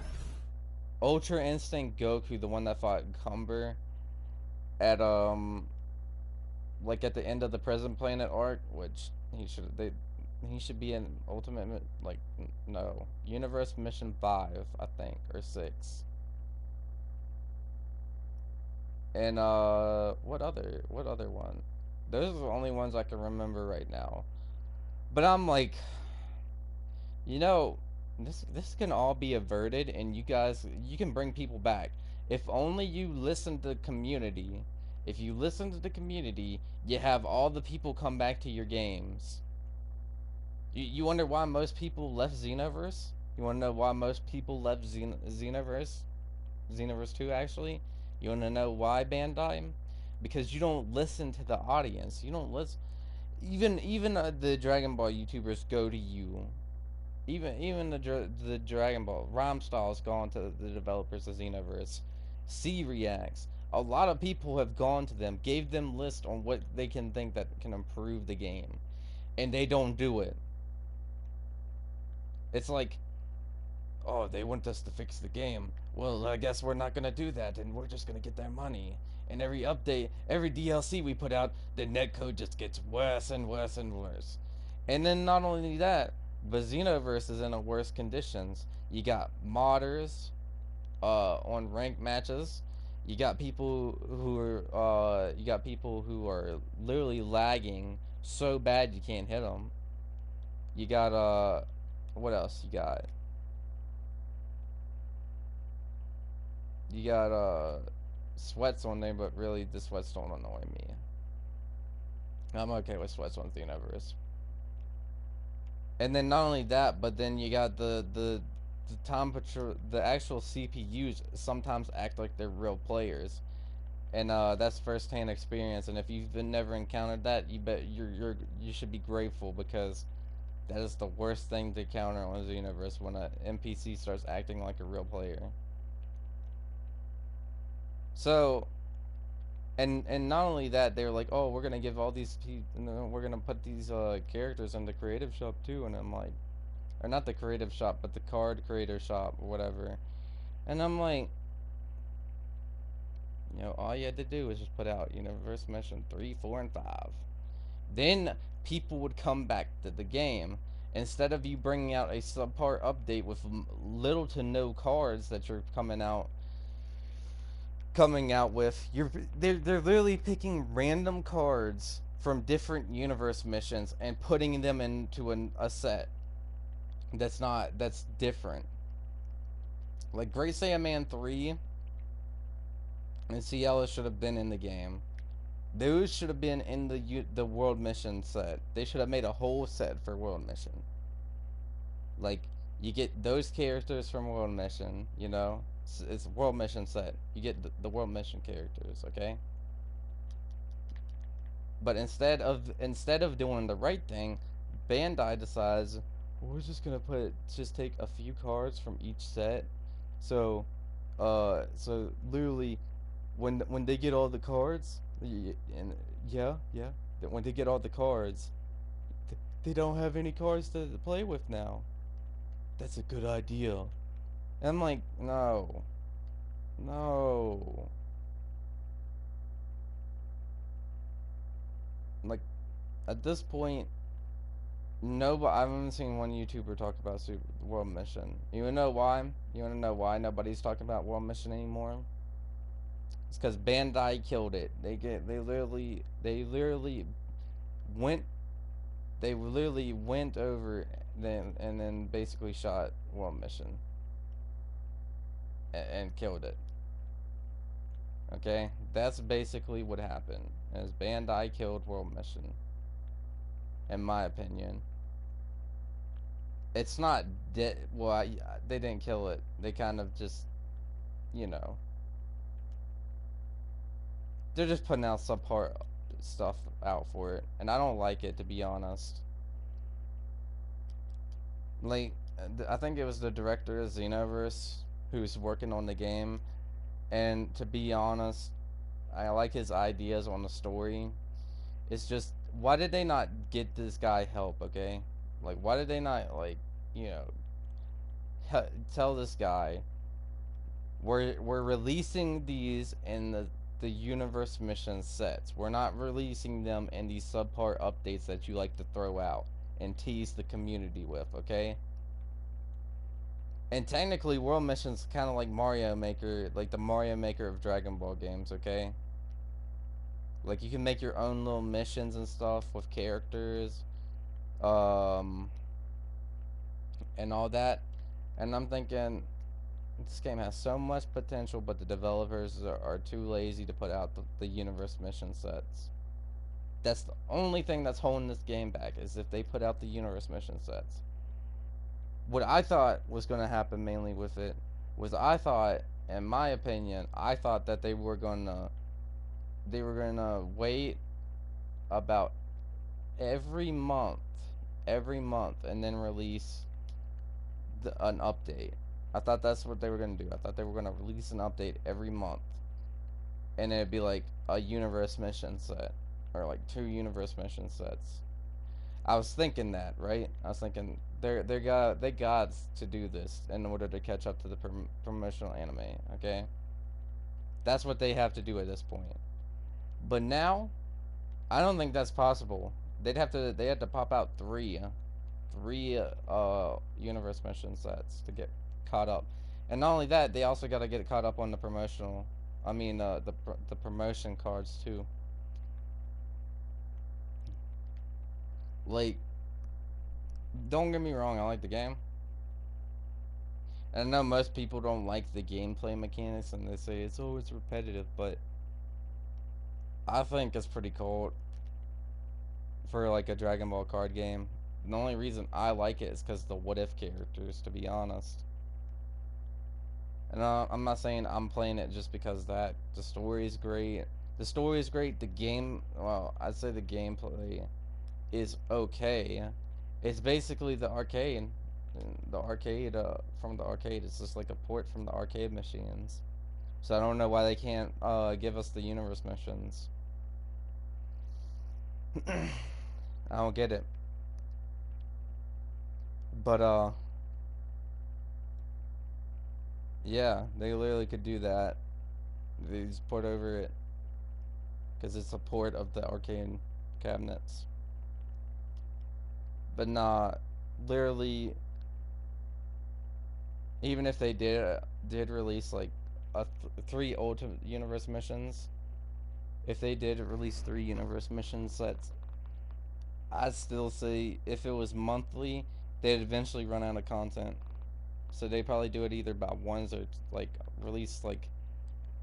A: Ultra Instinct Goku, the one that fought Cumber at like at the end of the Present Planet arc, which he should be in Ultimate like no Universe Mission 5, I think, or 6. And what other one? Those are the only ones I can remember right now. But I'm like, you know, this can all be averted, and you can bring people back if only you listen to the community. If you listen to the community, you have all the people come back to your games. You wonder why most people left Xenoverse? You want to know why most people left Xenoverse? Xenoverse 2, actually? You want to know why, Bandai? Because you don't listen to the audience. You don't listen. Even the Dragon Ball YouTubers go to you. Even the Dragon Ball Rhymestyl's gone to the developers of Xenoverse. C reacts. A lot of people have gone to them, gave them list on what they can think that can improve the game, and they don't do it. It's like, oh, they want us to fix the game. Well, I guess we're not gonna do that, and we're just gonna get their money. And every update, every DLC we put out, the netcode just gets worse and worse and worse. And then not only that, but Xenoverse is in a worse conditions. You got modders on ranked matches. You got people who are literally lagging so bad you can't hit them. You got what else you got? You got sweats on there, but really the sweats don't annoy me. I'm okay with sweats on Xenoverse. And then not only that, but then you got the time patrol, the actual CPUs sometimes act like they're real players, and that's first-hand experience. And if you've never encountered that, you should be grateful, because that is the worst thing to counter on Xenoverse, when a NPC starts acting like a real player. So and not only that, they were like, oh, we're gonna give all these we're gonna put these characters in the creative shop too, and I'm like, or not the creative shop, but the card creator shop or whatever. And I'm like, all you had to do was just put out Universe Mission 3, 4, and 5. Then people would come back to the game. Instead of you bringing out a subpar update with little to no cards that you're coming out with, they're literally picking random cards from different universe missions and putting them into a set that's different. Like Great Saiyaman 3 and Ciela should have been in the game. Those should have been in the world mission set. They should have made a whole set for world mission. Like, you get those characters from world mission, it's world mission set. You get the world mission characters, okay? But instead of doing the right thing, Bandai decides, well, we're just gonna just take a few cards from each set. So, so literally, when they get all the cards, and yeah, when they get all the cards, they don't have any cards to play with now. that's a good idea. And I'm like, no, no. Like, at this point, no, but I haven't seen one YouTuber talk about Super World Mission. You wanna know why? You wanna know why nobody's talking about World Mission anymore? It's because Bandai killed it. Went they literally went over then basically shot World Mission and killed it. Okay, that's basically what happened. Is Bandai killed World Mission, in my opinion. It's not dead. Well, they didn't kill it. They kind of just, you know, they're just putting out subpart stuff out for it, and I don't like it, to be honest. Like, I think it was the director of Xenoverse who's working on the game, and to be honest, I like his ideas on the story. It's just, why did they not get this guy help? Okay, like, why did they not, like, you know, tell this guy we're releasing these in the universe mission sets. We're not releasing them in these subpart updates that you like to throw out and tease the community with, okay? And technically, World Mission's kind of like Mario Maker, like the Mario Maker of Dragon Ball games, okay? Like, you can make your own little missions and stuff with characters, um, and all that. And I'm thinking, this game has so much potential, but the developers are too lazy to put out the universe mission sets. That's the only thing that's holding this game back, is if they put out the universe mission sets. What I thought was going to happen mainly with it was, I thought, in my opinion, I thought that they were gonna wait about every month, and then release an update. I thought that's what they were gonna do. I thought they were gonna release an update every month, and it'd be like a universe mission set, or like two universe mission sets. I was thinking that, right? I was thinking they got to do this in order to catch up to the promotional anime. Okay, that's what they have to do at this point. But now, I don't think that's possible. They had to pop out three universe mission sets to get caught up, and not only that, they also got to get caught up on the promotional. I mean, the promotion cards too. Like, don't get me wrong, I like the game. And I know most people don't like the gameplay mechanics, and they say it's repetitive, but I think it's pretty cool for like a Dragon Ball card game. The only reason I like it is because the what if characters, to be honest. And I'm not saying I'm playing it just because that. The story is great. The story is great. The game, well, I'd say the gameplay is okay. It's basically the arcade. The arcade, from the arcade. It's just like a port from the arcade machines. So I don't know why they can't give us the universe missions. I don't get it. But yeah, they literally could do that. They just port over it because it's a port of the arcade cabinets. But nah, literally, even if they did release like three Ultimate Universe missions, if they did release three Universe mission sets, I'd still say if it was monthly, they'd eventually run out of content. So they probably do it either by ones, or like release like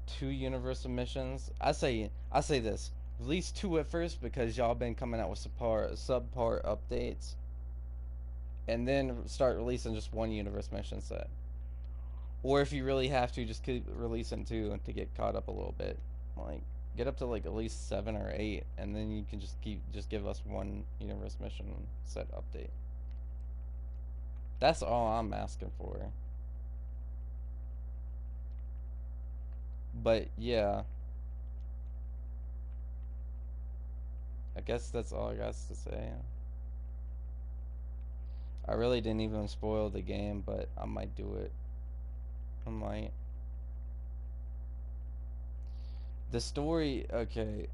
A: two Universal missions. I say this: release two at first, because y'all been coming out with subpar updates, and then start releasing just one Universe mission set. Or if you really have to, just keep releasing two to get caught up a little bit. Like, get up to like at least 7 or 8, and then you can just give us one Universe mission set update. That's all I'm asking for. But yeah, I guess that's all I got to say. I really didn't even spoil the game, but I might do it. I might. The story, okay.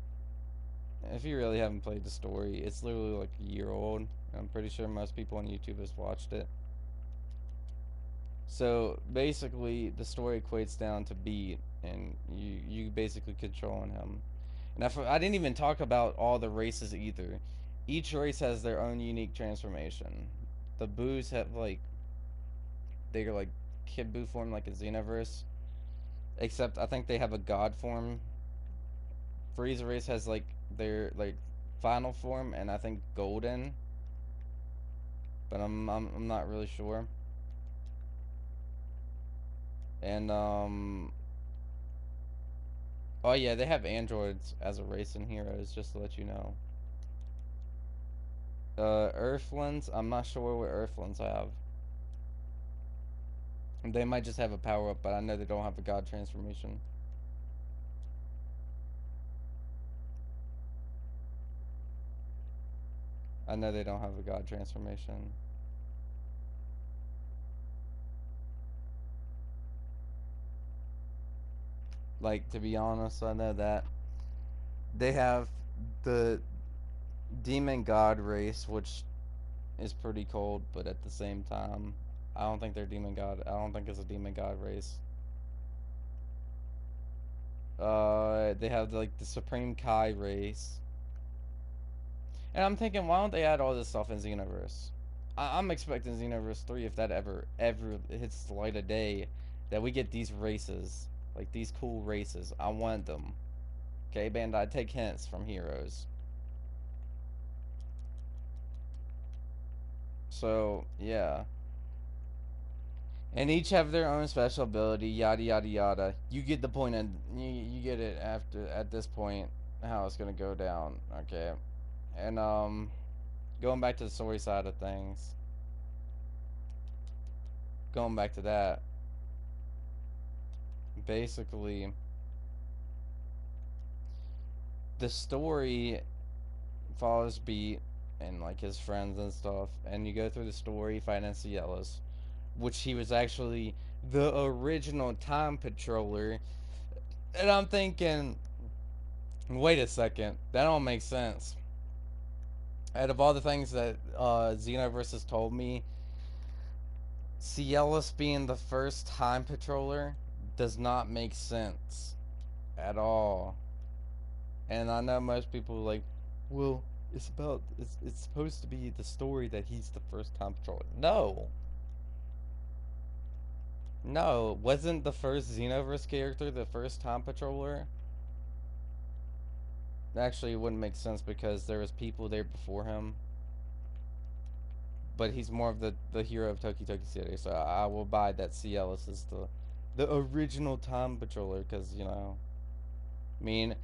A: If you really haven't played the story, it's literally like a year old. I'm pretty sure most people on YouTube has watched it. So basically, the story equates down to Beat, and you basically controlling him. And I didn't even talk about all the races either. Each race has their own unique transformation. The Boos have like they're like Kid Boo form like a Xenoverse, except I think they have a God form. Frieza race has like their like final form, and I think Golden, but I'm not really sure. And oh yeah, they have androids as a race in Heroes, just to let you know. Earthlings, I'm not sure what Earthlings have. They might just have a power up, but I know they don't have a god transformation. I know they don't have a god transformation. Like, to be honest, I know that. They have the demon god race, which is pretty cold, but at the same time, I don't think they're demon god. I don't think it's a demon god race. They have like the Supreme Kai race, and I'm thinking, why don't they add all this stuff in Xenoverse? I'm expecting Xenoverse 3, if that ever hits the light of day, that we get these races, like these cool races. I want them. Okay, Bandai, take hints from Heroes. So yeah, and each have their own special ability. Yada yada yada. You get the point, and you get it after at this point how it's gonna go down. Okay, and going back to the story side of things, going back to that, basically the story follows Beat and like his friends and stuff, and you go through the story fighting Cielus, which he was actually the original time patroller. And I'm thinking, wait a second, that don't make sense. Out of all the things that Xenoverse has told me, Cielus being the first time patroller does not make sense at all. And I know most people are like, well, it's supposed to be the story that he's the first time patroller. No, no, wasn't the first Xenoverse character the first time patroller? Actually, it wouldn't make sense because there was people there before him. But he's more of the hero of Toki Toki City, so I will buy that Cielus is the original time patroller because I mean,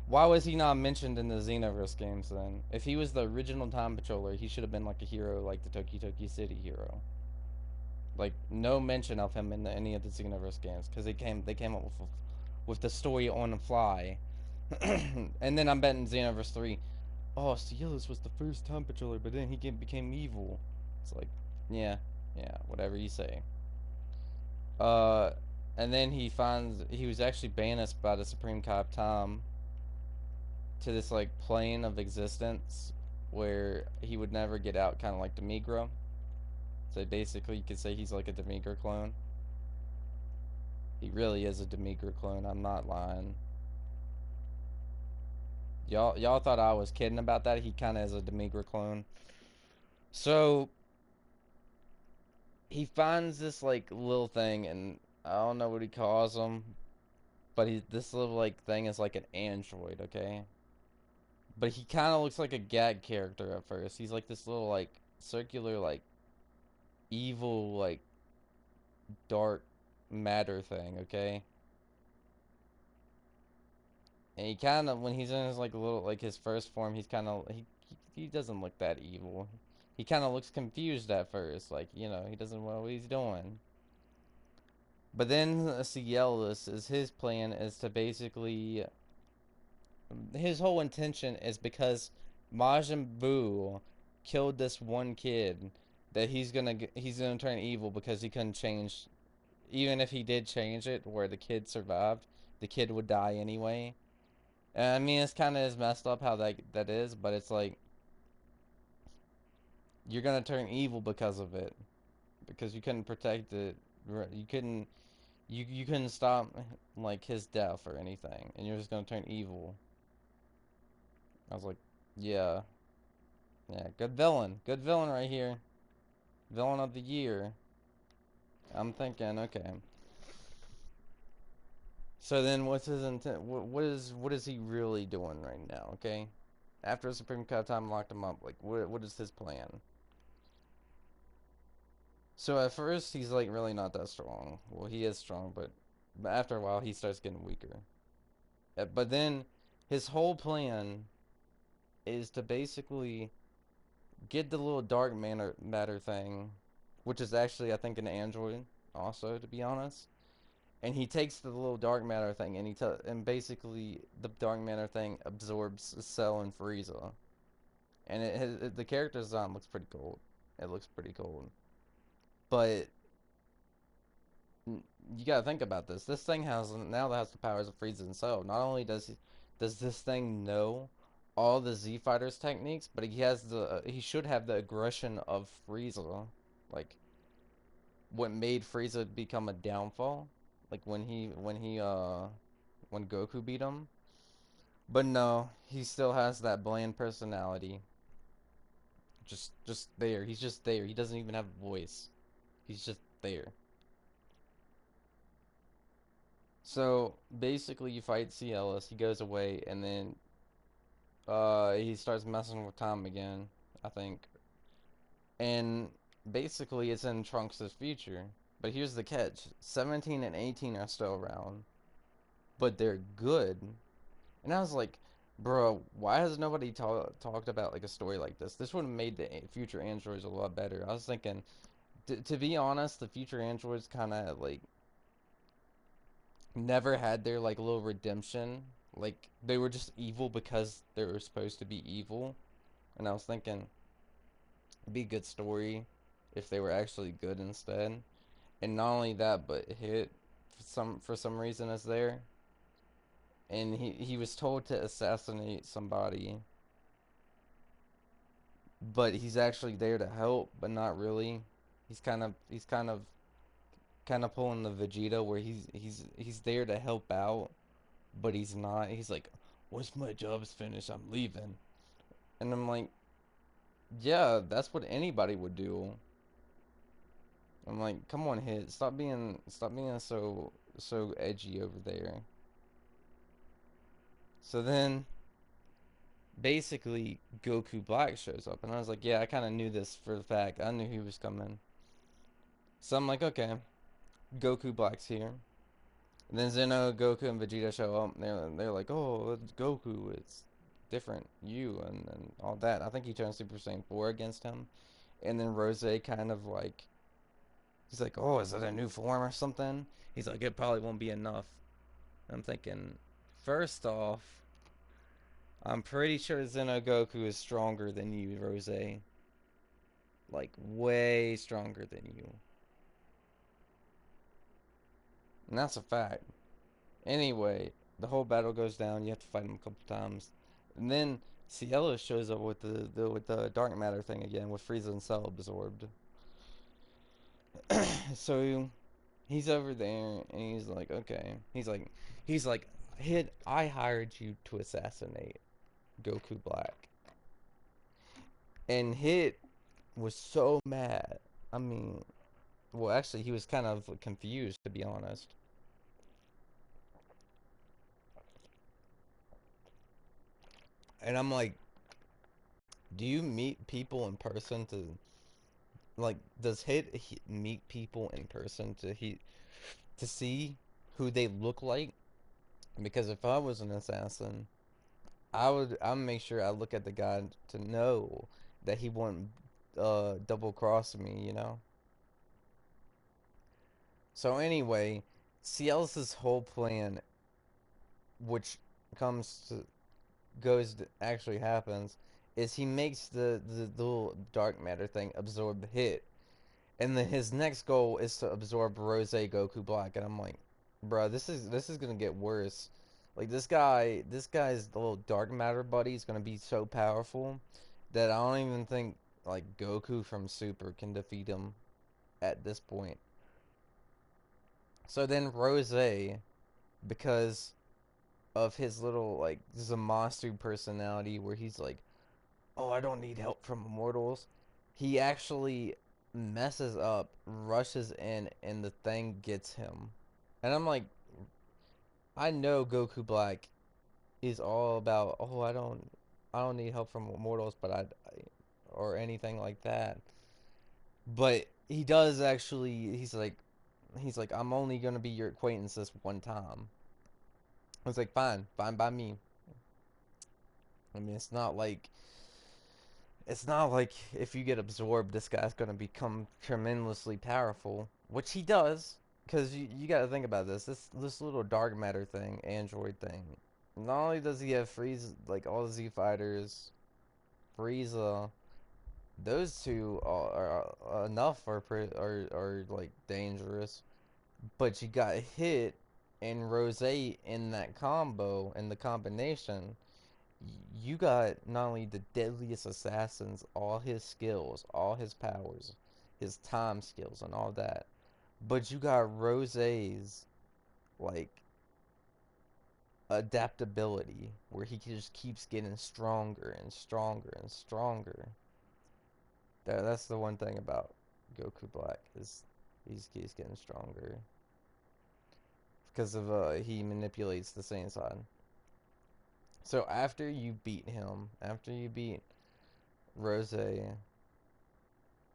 A: why was he not mentioned in the Xenoverse games then? If he was the original time patroller, he should have been like a hero, like the Toki Toki City hero. Like no mention of him in any of the Xenoverse games because they came up with the story on the fly. And then I'm betting Xenoverse 3. Oh, Cielus was the first time patroller, but then became evil. It's like, yeah, yeah, whatever you say. Uh, and then he finds he was actually banished by the Supreme Kai of Time to this like plane of existence where he would never get out, kind of like Demigra. So basically, you could say he's like a Demigra clone. He really is a Demigra clone. I'm not lying. Y'all thought I was kidding about that. He kind of is a Demigra clone. So he finds this like little thing, and I don't know what he calls him, but this little like thing is like an android, okay? But he kind of looks like a gag character at first. He's like this little like circular like evil like dark matter thing, okay? And he kind of when he's in his like little like his first form, he's kind of he doesn't look that evil. He kind of looks confused at first, like he doesn't know what he's doing. But then Cielus is his plan is to basically his whole intention is because Majin Buu killed this one kid. that he's gonna turn evil because he couldn't change. Even if he did change it, where the kid survived, the kid would die anyway. And I mean, it's kind of is messed up how that is, but it's like you're gonna turn evil because of it, because you couldn't protect it. You couldn't you couldn't stop like his death or anything, and you're just gonna turn evil. I was like, yeah, yeah, good villain right here, villain of the year. I'm thinking, okay. So then, what's his intent? What is he really doing right now? Okay, after Supreme Cut time locked him up, like what is his plan? So at first he's like really not that strong. Well, he is strong, but after a while he starts getting weaker. But then his whole plan is to basically get the little matter thing, which is actually I think an android also to be honest. And he takes the little dark matter thing and and basically the dark matter thing absorbs Cell and Frieza. And the character design looks pretty cool. It looks pretty cool. But you gotta think about this. This thing has the powers of Frieza and Cell. Not only does this thing know all the Z Fighters techniques, but he should have the aggression of Frieza, like what made Frieza become a downfall, like when Goku beat him. But no, he still has that bland personality. Just there. He's just there. He doesn't even have a voice. He's just there. So basically, you fight C. Ellis. He goes away, and then he starts messing with Tom again, I think. And basically, it's in Trunks' future. But here's the catch: 17 and 18 are still around, but they're good. And I was like, bro, why has nobody talked about like a story like this? This would have made the future androids a lot better. I was thinking, to be honest, the future androids kind of like never had their like little redemption. Like they were just evil because they were supposed to be evil. And I was thinking it'd be a good story if they were actually good instead. And not only that, but Hit for some reason is there. And he was told to assassinate somebody, but he's actually there to help, but not really. He's kind of pulling the Vegeta where he's there to help out, but he's not. He's like, once my job's finished, I'm leaving. And I'm like, yeah, that's what anybody would do. I'm like, come on, Hit, stop being so edgy over there. So then basically Goku Black shows up, and I was like, yeah, I kind of knew this for the fact. I knew he was coming. So I'm like, okay, Goku Black's here. And then Zeno, Goku, and Vegeta show up. And they're like, oh, it's Goku. It's different. You and all that. I think he turns Super Saiyan 4 against him. And then Rose kind of like, he's like, oh, is that a new form or something? He's like, it probably won't be enough. I'm thinking, first off, I'm pretty sure Zeno Goku is stronger than you, Rose. Like, way stronger than you. And that's a fact. Anyway, the whole battle goes down. You have to fight him a couple times, and then Cielo shows up with the dark matter thing again, with Frieza and Cell absorbed. So he's over there, and he's like, okay. He's like, Hit. I hired you to assassinate Goku Black, and Hit was so mad. I mean, well, actually, he was kind of confused, to be honest. And I'm like, do you meet people in person to like does meet people in person to see who they look like? Because if I was an assassin, I would make sure I look at the guy to know that he won't double cross me, you know? So anyway, Ciel's whole plan, which comes to actually happens, is he makes the little dark matter thing absorb the hit, and then his next goal is to absorb Rose Goku Black, and I'm like, bro, this is gonna get worse. Like this guy's little dark matter buddy is gonna be so powerful that I don't even think like Goku from Super can defeat him at this point. So then Rose, because of his little like Zamasu personality, where he's like, oh, I don't need help from immortals. He actually messes up, rushes in, and the thing gets him. And I'm like, I know Goku Black is all about, oh, I don't need help from immortals, but or anything like that. But he does actually. He's like, I'm only gonna be your acquaintance this one time. I was like, fine, fine by me. I mean, it's not like if you get absorbed, this guy's gonna become tremendously powerful, which he does. Because you got to think about this little dark matter thing, android thing. Not only does he have Frieza, like all the Z fighters, Frieza, those two are enough are like dangerous. But you got hit and Rose in that combo in the combination. You got not only the deadliest assassins, all his skills, all his powers, his time skills, and all that, but you got Rose's like adaptability, where he just keeps getting stronger and stronger and stronger. That's the one thing about Goku Black is he's getting stronger because of he manipulates the Saiyan side. So after you beat him, after you beat Rose, it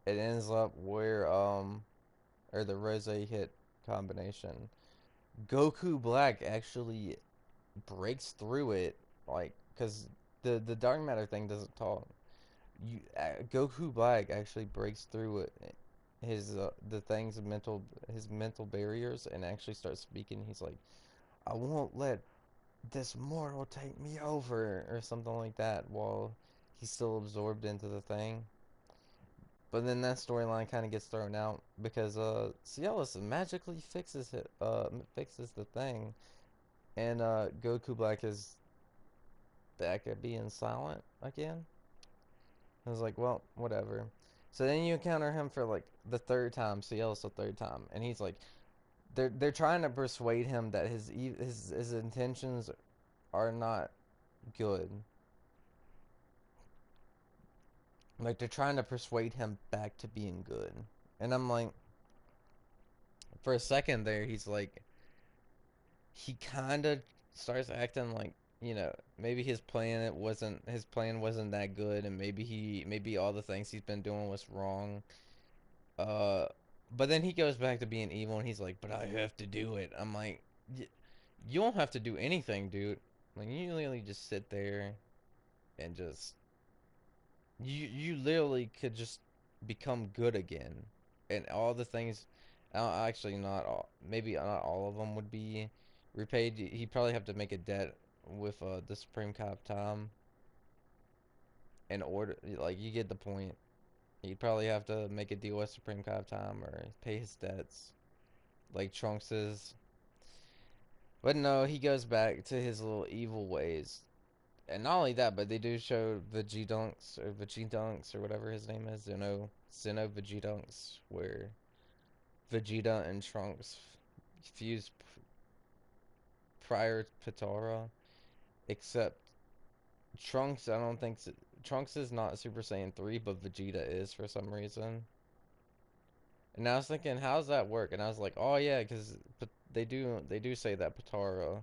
A: ends up where or the Rose hit combination. Goku Black actually breaks through it, like, because the dark matter thing doesn't talk. Goku Black actually breaks through it, the thing's his mental barriers, and actually starts speaking. He's like, I won't let this mortal take me over, or something like that, while he's still absorbed into the thing. But then that storyline kind of gets thrown out because Cialis magically fixes the thing, and Goku Black is back at being silent again. I was like, well, whatever. So then you encounter him for like the third time, Cialis the third time, and he's like, they're trying to persuade him that his intentions are not good. Like they're trying to persuade him back to being good. And I'm like, for a second there, he's like, he kind of starts acting like, maybe his plan wasn't that good, and maybe all the things he's been doing was wrong. Uh, but then he goes back to being evil, and he's like, but I have to do it. I'm like, you don't have to do anything, dude. Like you literally just sit there and just you literally could just become good again, and all the things. Actually, not all. Maybe not all of them would be repaid. He'd probably have to make a debt with the Supreme Cop Tom in order. Like you get the point. He'd probably have to make a deal with Supreme Cop Tom or pay his debts, like Trunks's. But no, he goes back to his little evil ways. And not only that, but they do show Vegedunks or whatever his name is, Zeno Vegedunks, where Vegeta and Trunks fused prior to Potara, except Trunks. I don't think Trunks is not Super Saiyan 3, but Vegeta is for some reason. And I was thinking, how does that work? And I was like, oh yeah, because they do say that Potara,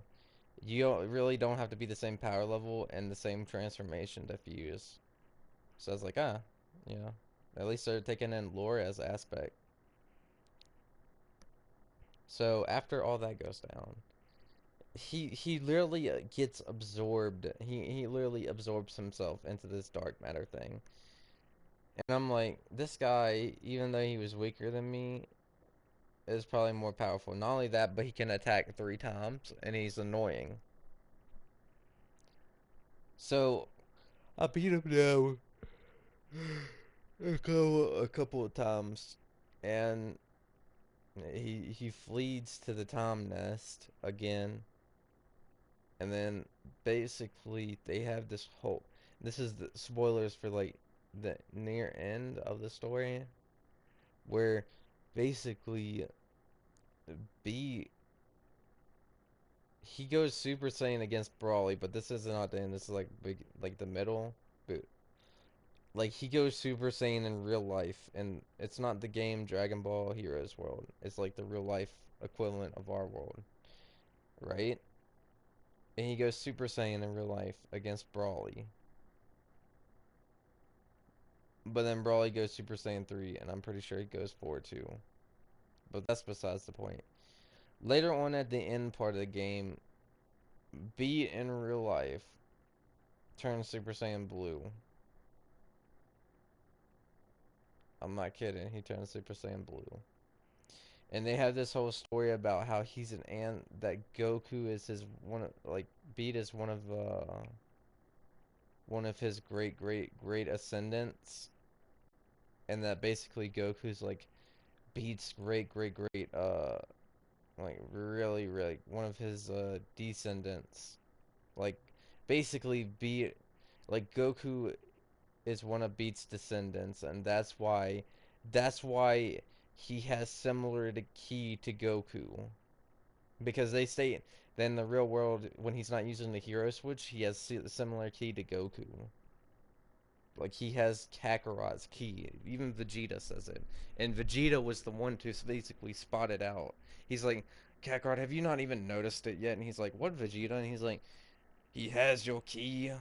A: really don't have to be the same power level and the same transformation to fuse. So I was like, you know, at least they're taking in lore as aspect. So after all that goes down, he literally gets absorbed. He literally absorbs himself into this dark matter thing. And I'm like, this guy, even though he was weaker than me, is probably more powerful. Not only that, but he can attack 3 times, and he's annoying. So I beat him now a couple of times, and he flees to the Tom nest again, and then basically they have this whole. This is the spoilers for like the near end of the story, where basically B he goes Super Saiyan against Brawly, but this is not the end. This is like big, like the middle. But like he goes Super Saiyan in real life, and it's not the game Dragon Ball Heroes world. It's like the real life equivalent of our world, right? And he goes Super Saiyan in real life against Brawly, but then Brawly goes Super Saiyan 3, and I'm pretty sure he goes 4 too. But that's besides the point. Later on at the end part of the game, B in real life turns Super Saiyan Blue. I'm not kidding. He turns Super Saiyan Blue. And they have this whole story about how he's an ant that Goku is his one of like beat is one of his great ascendants, and that basically Goku's like beats great like really one of his descendants, like basically beat like Goku is one of Beat's descendants, and that's why he has similar to ki to Goku. Because they state that in the real world, when he's not using the hero switch, he has similar ki to Goku. Like he has Kakarot's ki. Even Vegeta says it, and Vegeta was the one to basically spot it out. He's like, Kakarot, have you not even noticed it yet? And he's like, what, Vegeta? And he's like, he has your ki.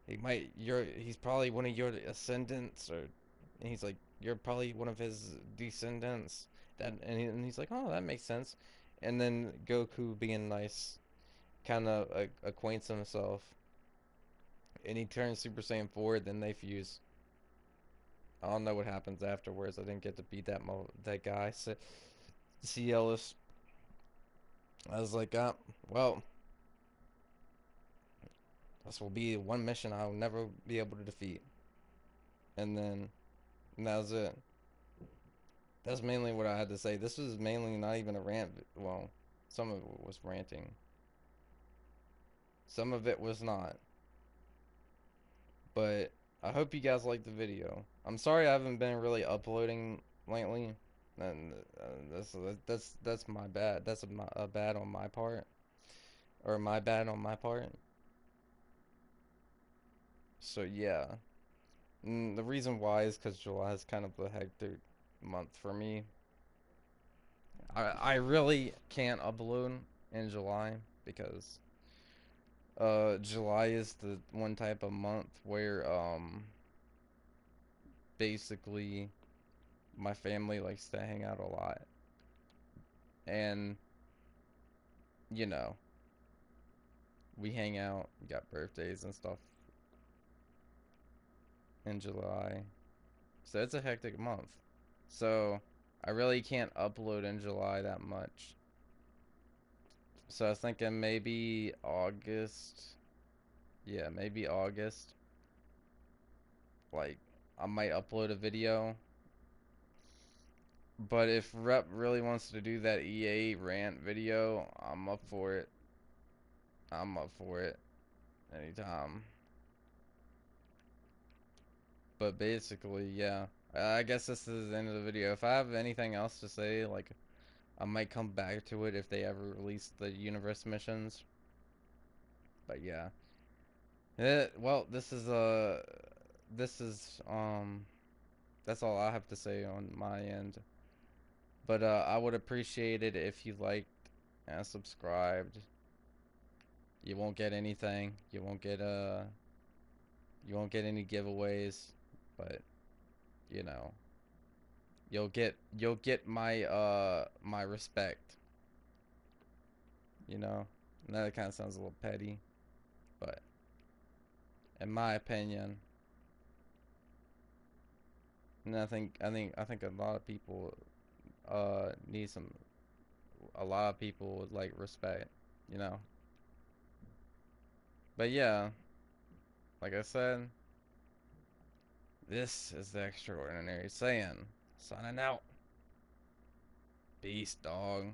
A: He's probably one of your ascendants, or and he's like, you're probably one of his descendants. And he's like, oh, that makes sense. And then Goku, being nice, kind of acquaints himself, and he turns Super Saiyan 4. Then they fuse. I don't know what happens afterwards. I didn't get to beat that guy. So, C. Ellis. I was like, well, this will be one mission I'll never be able to defeat. And that was it. That's mainly what I had to say. This was mainly not even a rant. Well, some of it was ranting. Some of it was not. But I hope you guys liked the video. I'm sorry I haven't been really uploading lately. And that's my bad. That's a bad on my part. Or my bad on my part. So yeah. And the reason why is because July is kind of a hectic month for me. I really can't upload in July because July is the one type of month where basically my family likes to hang out a lot, and you know we hang out, we got birthdays and stuff in July, so it's a hectic month. So I really can't upload in July that much. So I was thinking maybe August. Yeah, maybe August. Like I might upload a video. But if Rep really wants to do that EA rant video, I'm up for it. I'm up for it anytime. But basically, yeah. I guess this is the end of the video. If I have anything else to say, like, I might come back to it if they ever release the universe missions. But yeah. Well, this is, that's all I have to say on my end. But, I would appreciate it if you liked and subscribed. You won't get anything. You won't get any giveaways, but you know, you'll get my my respect, you know. And that kind of sounds a little petty, but in my opinion, and I think a lot of people need some a lot of people would like respect, you know. But yeah, like I said, this is the Extraordinary Saiyan. Signing out. Peace, dog.